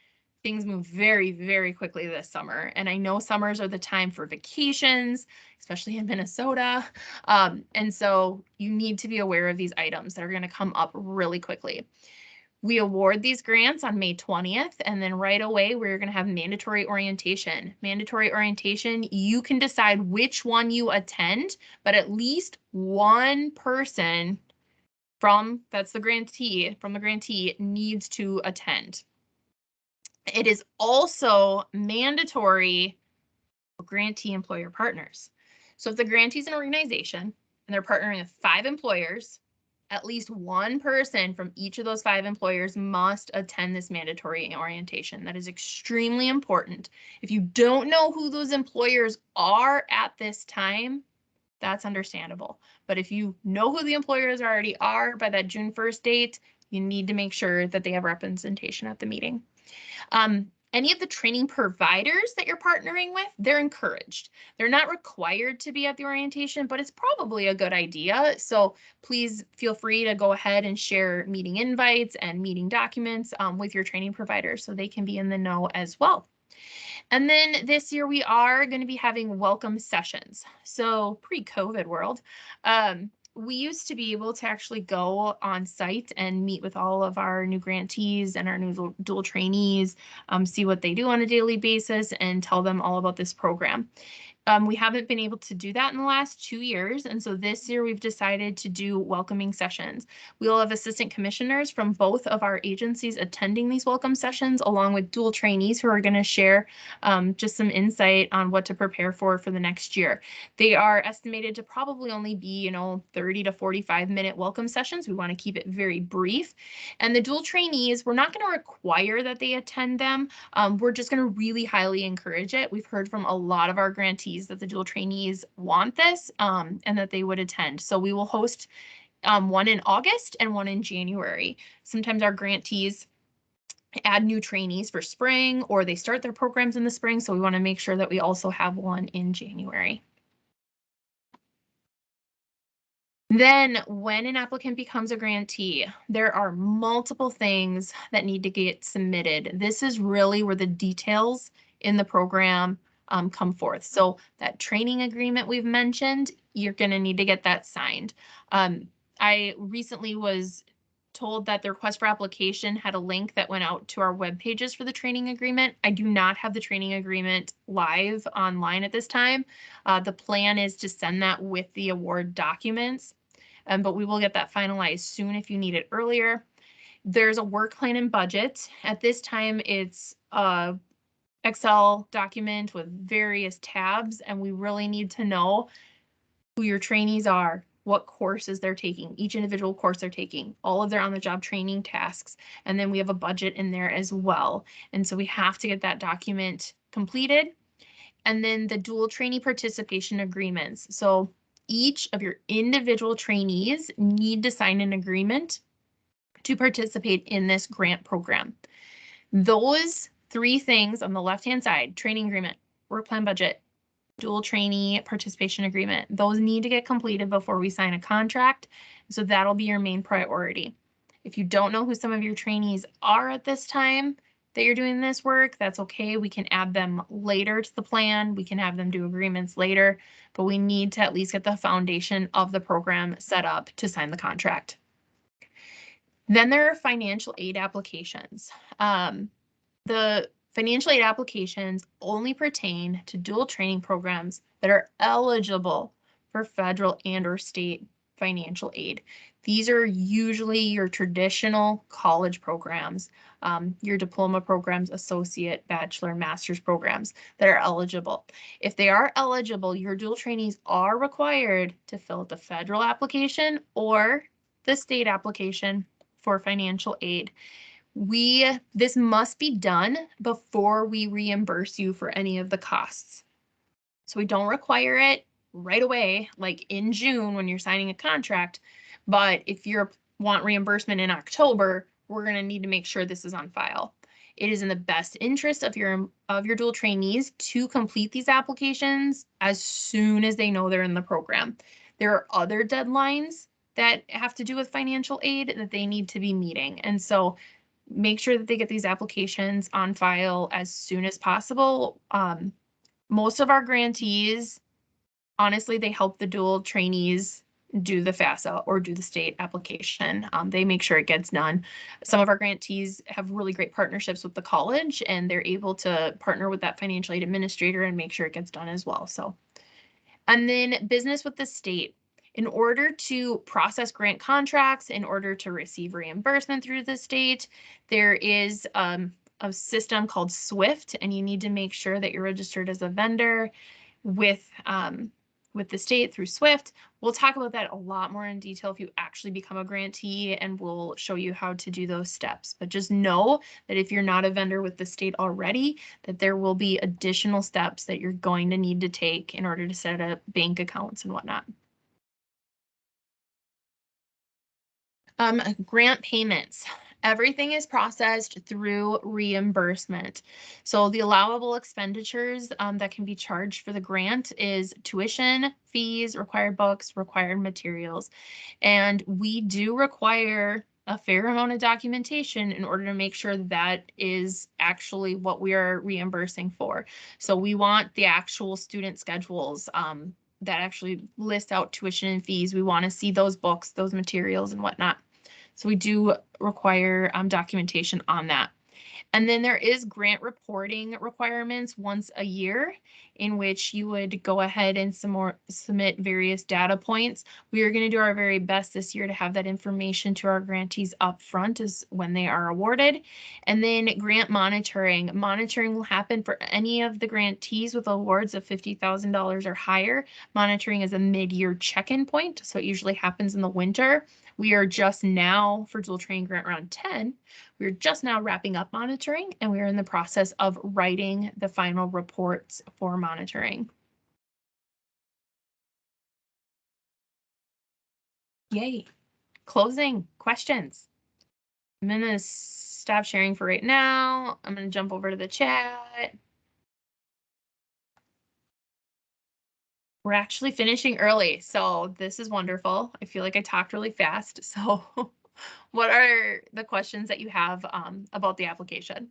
things move very, very quickly this summer. And I know summers are the time for vacations, especially in Minnesota. And so you need to be aware of these items that are going to come up really quickly. We award these grants on May 20th, and then right away, we're going to have mandatory orientation. Mandatory orientation, you can decide which one you attend, but at least one person that's the grantee, from the grantee needs to attend. It is also mandatory for grantee employer partners. So if the grantee is an organization and they're partnering with 5 employers, at least one person from each of those 5 employers must attend this mandatory orientation. That is extremely important. If you don't know who those employers are at this time, that's understandable. But if you know who the employers already are by that June 1st date, you need to make sure that they have representation at the meeting. Any of the training providers that you're partnering with, they're encouraged. They're not required to be at the orientation, but it's probably a good idea. So please feel free to go ahead and share meeting invites and meeting documents with your training providers so they can be in the know as well. And then this year we are going to be having welcome sessions. So pre-COVID world, we used to be able to actually go on site and meet with all of our new grantees and our new dual trainees, see what they do on a daily basis and tell them all about this program. We haven't been able to do that in the last 2 years. And so this year we've decided to do welcoming sessions. We'll have assistant commissioners from both of our agencies attending these welcome sessions, along with dual trainees who are going to share just some insight on what to prepare for the next year. They are estimated to probably only be, 30 to 45-minute welcome sessions. We want to keep it very brief. And the dual trainees, we're not going to require that they attend them. We're just going to really highly encourage it. We've heard from a lot of our grantees that the dual trainees want this and that they would attend. So we will host one in August and one in January. Sometimes our grantees add new trainees for spring or they start their programs in the spring. So we want to make sure that we also have one in January. Then when an applicant becomes a grantee, there are multiple things that need to get submitted. This is really where the details in the program come forth. So that training agreement we've mentioned, you're going to need to get that signed. I recently was told that the request for application had a link that went out to our web pages for the training agreement. I do not have the training agreement live online at this time. The plan is to send that with the award documents, but we will get that finalized soon if you need it earlier. There's a work plan and budget. At this time, it's Excel document with various tabs, and we really need to know who your trainees are, what courses they're taking, each individual course they're taking, all of their on-the-job training tasks, and then we have a budget in there as well. And so we have to get that document completed. And then the dual trainee participation agreements. So each of your individual trainees need to sign an agreement to participate in this grant program. Those 3 things on the left-hand side: training agreement, work plan, budget, dual trainee participation agreement. Those need to get completed before we sign a contract. So that'll be your main priority. If you don't know who some of your trainees are at this time that you're doing this work, that's okay. We can add them later to the plan. We can have them do agreements later, but we need to at least get the foundation of the program set up to sign the contract. Then there are financial aid applications. The financial aid applications only pertain to dual training programs that are eligible for federal and/or state financial aid. These are usually your traditional college programs, your diploma programs, associate, bachelor, master's programs that are eligible. If they are eligible, your dual trainees are required to fill out the federal application or the state application for financial aid. This must be done before we reimburse you for any of the costs. So we don't require it right away, like in June when you're signing a contract. But if you want reimbursement in October, we're going to need to make sure this is on file. It is in the best interest of your dual trainees to complete these applications as soon as they know they're in the program. There are other deadlines that have to do with financial aid that they need to be meeting. And so make sure that they get these applications on file as soon as possible. Most of our grantees, honestly, they help the dual trainees do the FAFSA or do the state application. They make sure it gets done. Some of our grantees have really great partnerships with the college, and they're able to partner with that financial aid administrator and make sure it gets done as well. So, and then business with the state. In order to process grant contracts, in order to receive reimbursement through the state, there is a system called SWIFT, and you need to make sure that you're registered as a vendor with the state through SWIFT. We'll talk about that a lot more in detail if you actually become a grantee, and we'll show you how to do those steps. But just know that if you're not a vendor with the state already, that there will be additional steps that you're going to need to take in order to set up bank accounts and whatnot. Grant payments. Everything is processed through reimbursement. So the allowable expenditures that can be charged for the grant is tuition, fees, required books, required materials. And we do require a fair amount of documentation in order to make sure that is actually what we are reimbursing for. So we want the actual student schedules that actually list out tuition and fees. We want to see those books, those materials and whatnot. So we do require documentation on that. And then there is grant reporting requirements once a year in which you would go ahead and submit various data points. We are going to do our very best this year to have that information to our grantees up front as when they are awarded. And then grant monitoring. Monitoring will happen for any of the grantees with awards of $50,000 or higher. Monitoring is a mid-year check-in point, so it usually happens in the winter. We are just now, for dual training grant round 10, we're just now wrapping up monitoring, and we're in the process of writing the final reports for monitoring. Yay. Closing questions. I'm going to stop sharing for right now. I'm going to jump over to the chat. We're actually finishing early, so this is wonderful. I feel like I talked really fast. So what are the questions that you have about the application?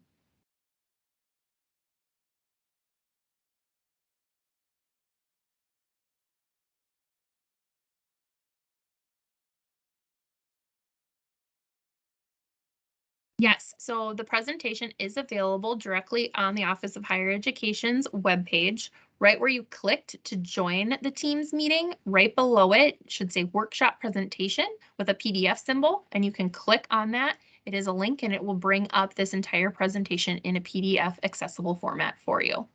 Yes, so the presentation is available directly on the Office of Higher Education's webpage, right where you clicked to join the Teams meeting. Right below it should say workshop presentation with a PDF symbol, and you can click on that. It is a link, and it will bring up this entire presentation in a PDF accessible format for you.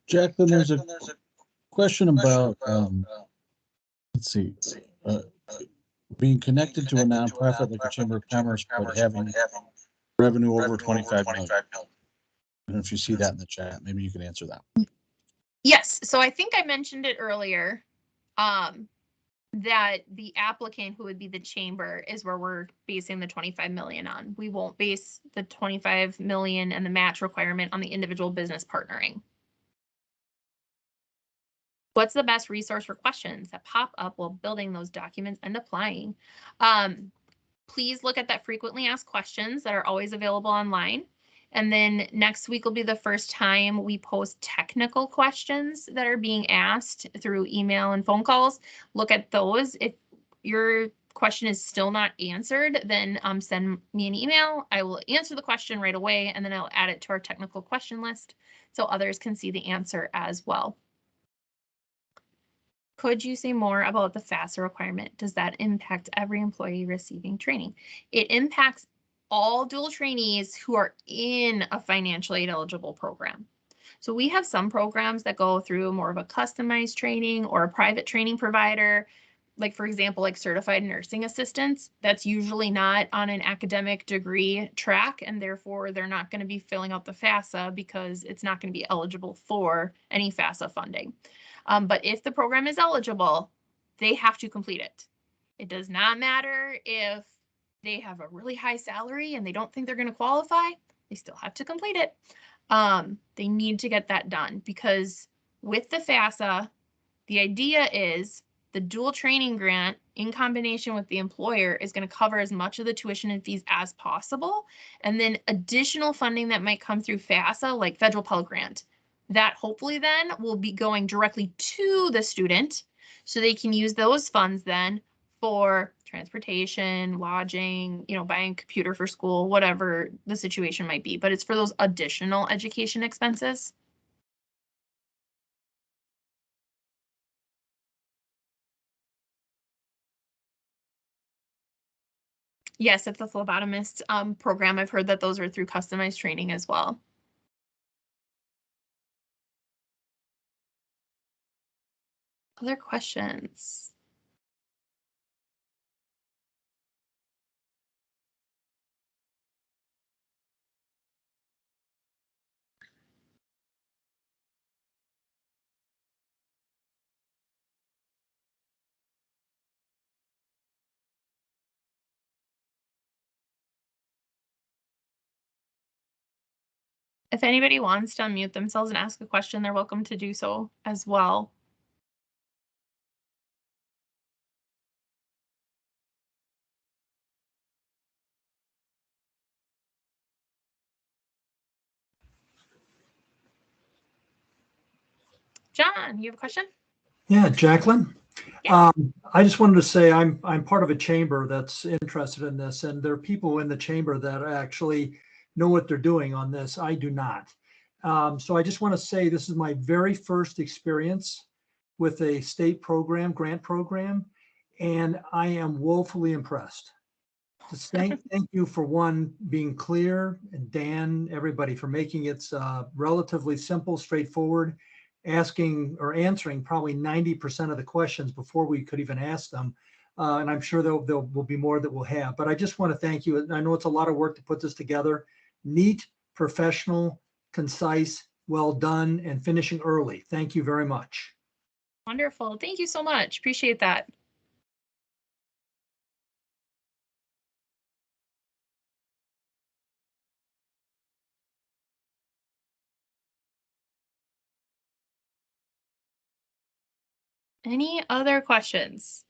Jacqueline, there's a question about, let's see, being connected to a nonprofit like a Chamber of Commerce, but having revenue over 25 million. I don't know if you see that in the chat. Maybe you can answer that. Yes, so I think I mentioned it earlier, that the applicant, who would be the chamber, is where we're basing the 25 million on. We won't base the 25 million and the match requirement on the individual business partnering. What's the best resource for questions that pop up while building those documents and applying? Please look at that frequently asked questions that are always available online. And then next week will be the first time we post technical questions that are being asked through email and phone calls. Look at those. If your question is still not answered, then send me an email. I will answer the question right away, and then I'll add it to our technical question list so others can see the answer as well. Could you say more about the FAFSA requirement? Does that impact every employee receiving training? It impacts all dual trainees who are in a financial aid eligible program. So we have some programs that go through more of a customized training or a private training provider. Like, for example, like certified nursing assistants, that's usually not on an academic degree track, and therefore they're not going to be filling out the FAFSA because it's not going to be eligible for any FAFSA funding. But if the program is eligible, they have to complete it. It does not matter if they have a really high salary and they don't think they're going to qualify, they still have to complete it. They need to get that done because with the FAFSA, the idea is the dual training grant in combination with the employer is going to cover as much of the tuition and fees as possible. And then additional funding that might come through FAFSA, like federal Pell Grant, that hopefully then will be going directly to the student so they can use those funds then for transportation, lodging, buying a computer for school, whatever the situation might be. But it's for those additional education expenses. Yes, it's a phlebotomist program. I've heard that those are through customized training as well. Other questions? If anybody wants to unmute themselves and ask a question, they're welcome to do so as well. John, you have a question? Yeah, Jacqueline. Yeah. I just wanted to say I'm part of a chamber that's interested in this, and there are people in the chamber that actually know what they're doing on this. I do not. So I just want to say this is my very first experience with a state program, grant program, and I am woefully impressed. Just thank you for one, being clear, and Dan, everybody, for making it relatively simple, straightforward, asking or answering probably 90% of the questions before we could even ask them. And I'm sure there will be more that we'll have. But I just want to thank you. I know it's a lot of work to put this together. Neat, professional, concise, well done, and finishing early. Thank you very much. Wonderful. Thank you so much. Appreciate that. Any other questions?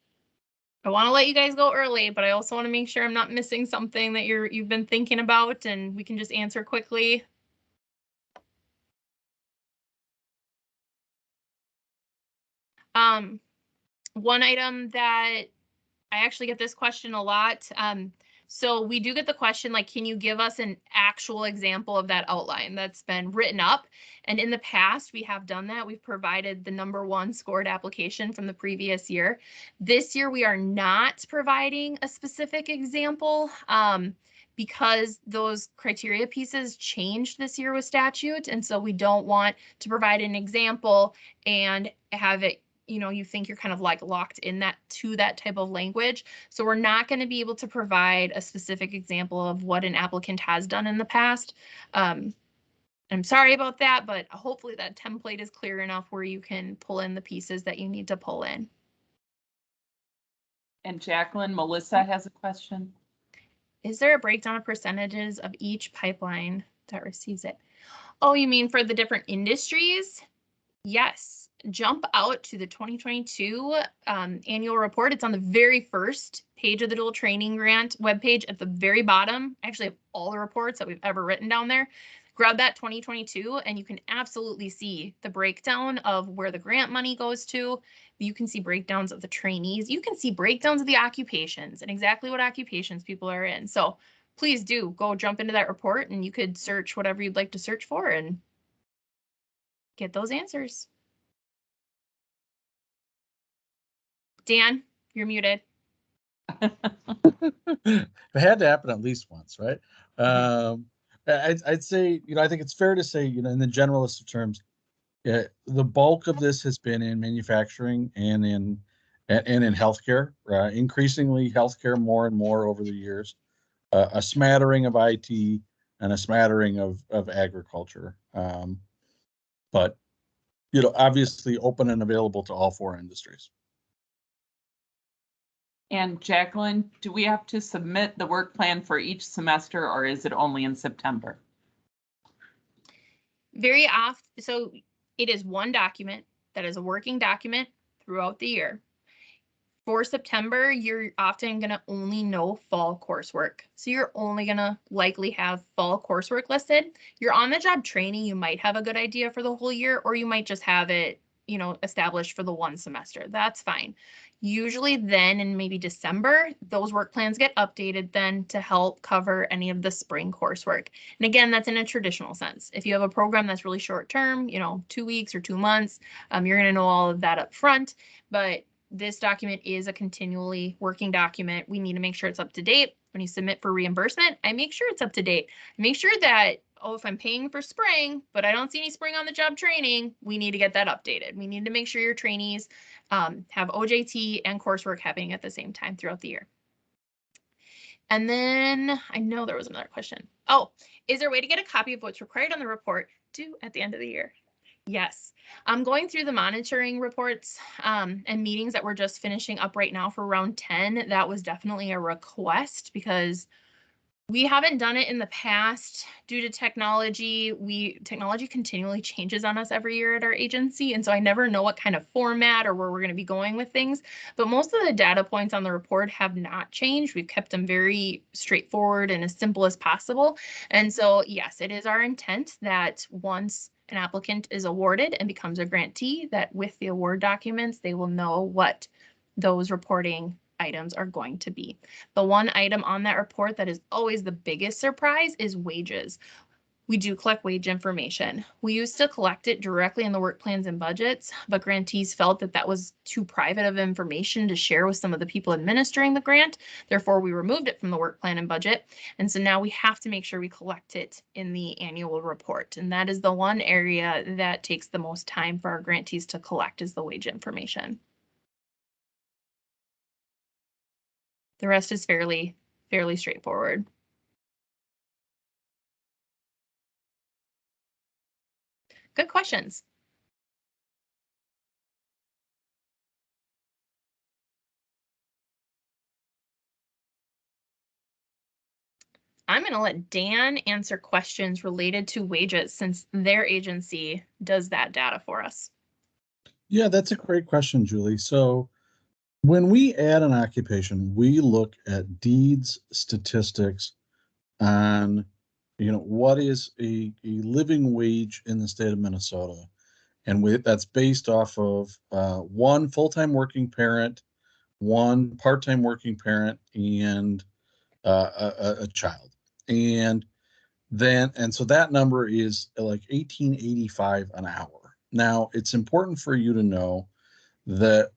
I want to let you guys go early, but I also want to make sure I'm not missing something that you've been thinking about and we can just answer quickly. One item that I actually get this question a lot. So we do get the question, like, can you give us an actual example of that outline that's been written up? And in the past, we have done that. We've provided the #1 scored application from the previous year. This year, we are not providing a specific example because those criteria pieces changed this year with statute. And so we don't want to provide an example and have it, you think you're kind of like locked in that type of language. So we're not going to be able to provide a specific example of what an applicant has done in the past. I'm sorry about that, but hopefully that template is clear enough where you can pull in the pieces that you need to pull in. And Jacqueline, Melissa has a question. Is there a breakdown of percentages of each pipeline that receives it? Oh, you mean for the different industries? Yes. Jump out to the 2022 annual report. It's on the very first page of the dual training grant webpage at the very bottom. I actually have all the reports that we've ever written down there. Grab that 2022 and you can absolutely see the breakdown of where the grant money goes to. You can see breakdowns of the trainees. You can see breakdowns of the occupations and exactly what occupations people are in. So please do go jump into that report and you could search whatever you'd like to search for and get those answers. Dan, you're muted. It had to happen at least once, right? I'd say, I think it's fair to say, in the generalist of terms, the bulk of this has been in manufacturing and in healthcare, increasingly healthcare more and more over the years, a smattering of IT and a smattering of agriculture. But, obviously open and available to all four industries. And Jacqueline, do we have to submit the work plan for each semester, or is it only in September? Very often, so it is one document that is a working document throughout the year. For September, you're often going to only know fall coursework. So you're only going to likely have fall coursework listed. Your on-the-job training, you might have a good idea for the whole year, or you might just have it, established for the one semester. That's fine. Usually then in maybe December, those work plans get updated then to help cover any of the spring coursework. And again, that's in a traditional sense. If you have a program that's really short term, 2 weeks or 2 months, you're going to know all of that up front. But this document is a continually working document. We need to make sure it's up to date. When you submit for reimbursement, I make sure it's up to date. I make sure that, if I'm paying for spring, but I don't see any spring on the job training, we need to get that updated. We need to make sure your trainees have OJT and coursework happening at the same time throughout the year. And then I know there was another question. Oh, is there a way to get a copy of what's required on the report due at the end of the year? Yes, I'm going through the monitoring reports and meetings that we're just finishing up right now for round 10. That was definitely a request because we haven't done it in the past due to technology. Technology continually changes on us every year at our agency. And so I never know what kind of format or where we're going to be going with things. But most of the data points on the report have not changed. We've kept them very straightforward and as simple as possible. And so, yes, it is our intent that once an applicant is awarded and becomes a grantee, that with the award documents, they will know what those reporting items are going to be. The one item on that report that is always the biggest surprise is wages. We do collect wage information. We used to collect it directly in the work plans and budgets, but grantees felt that that was too private of information to share with some of the people administering the grant. Therefore, we removed it from the work plan and budget. And so now we have to make sure we collect it in the annual report. And that is the one area that takes the most time for our grantees to collect, is the wage information. The rest is fairly straightforward. Good questions. I'm going to let Dan answer questions related to wages since their agency does that data for us. Yeah, that's a great question, Julie. So when we add an occupation, we look at deeds statistics on, what is a living wage in the state of Minnesota. And that's based off of one full-time working parent, one part-time working parent, and a child. And so that number is like $18.85 an hour. Now, it's important for you to know that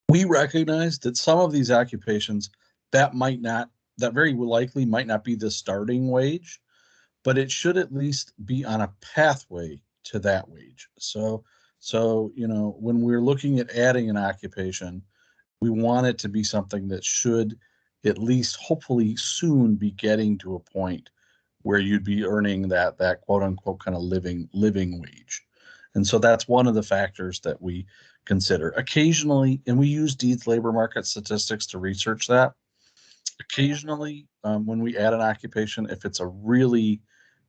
we recognize that some of these occupations that very likely might not be the starting wage, but it should at least be on a pathway to that wage. So, when we're looking at adding an occupation, we want it to be something that should at least hopefully soon be getting to a point where you'd be earning that quote unquote kind of living wage. And so that's one of the factors that we consider occasionally, and we use Deeds labor market statistics to research that. Occasionally, when we add an occupation, if it's a really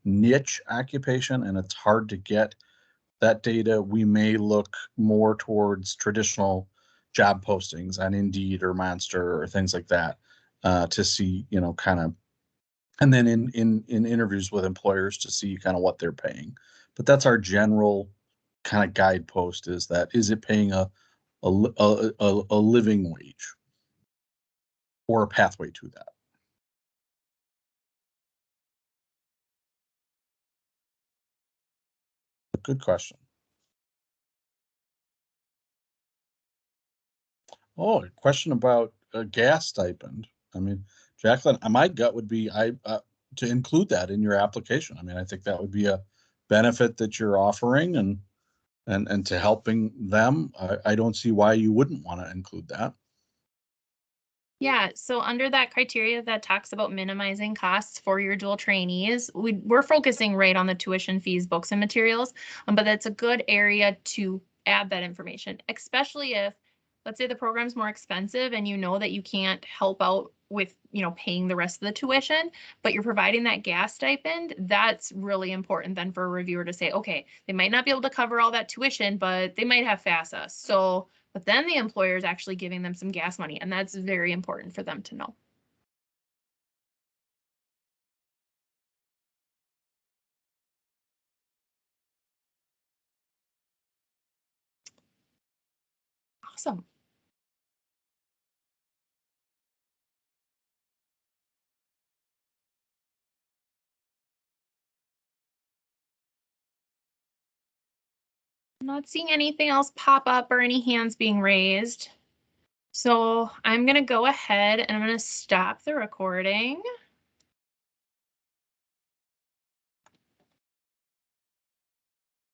niche occupation and it's hard to get that data, we may look more towards traditional job postings on Indeed or Monster or things like that to see, kind of, and then in interviews with employers to see kind of what they're paying. But that's our general kind of guidepost, is it paying a living wage or a pathway to that? A good question. Oh, a question about a gas stipend. I mean, Jacqueline, my gut would be to include that in your application. I mean, I think that would be a benefit that you're offering and to helping them. I don't see why you wouldn't want to include that. Yeah, so under that criteria that talks about minimizing costs for your dual trainees, we're focusing right on the tuition fees, books and materials, but that's a good area to add that information, especially if, let's say the program's more expensive and you know that you can't help out with, paying the rest of the tuition, but you're providing that gas stipend. That's really important then for a reviewer to say, okay, they might not be able to cover all that tuition, but they might have FAFSA. So but then the employer is actually giving them some gas money, and that's very important for them to know. Awesome. I'm not seeing anything else pop up or any hands being raised. So I'm going to go ahead and I'm going to stop the recording.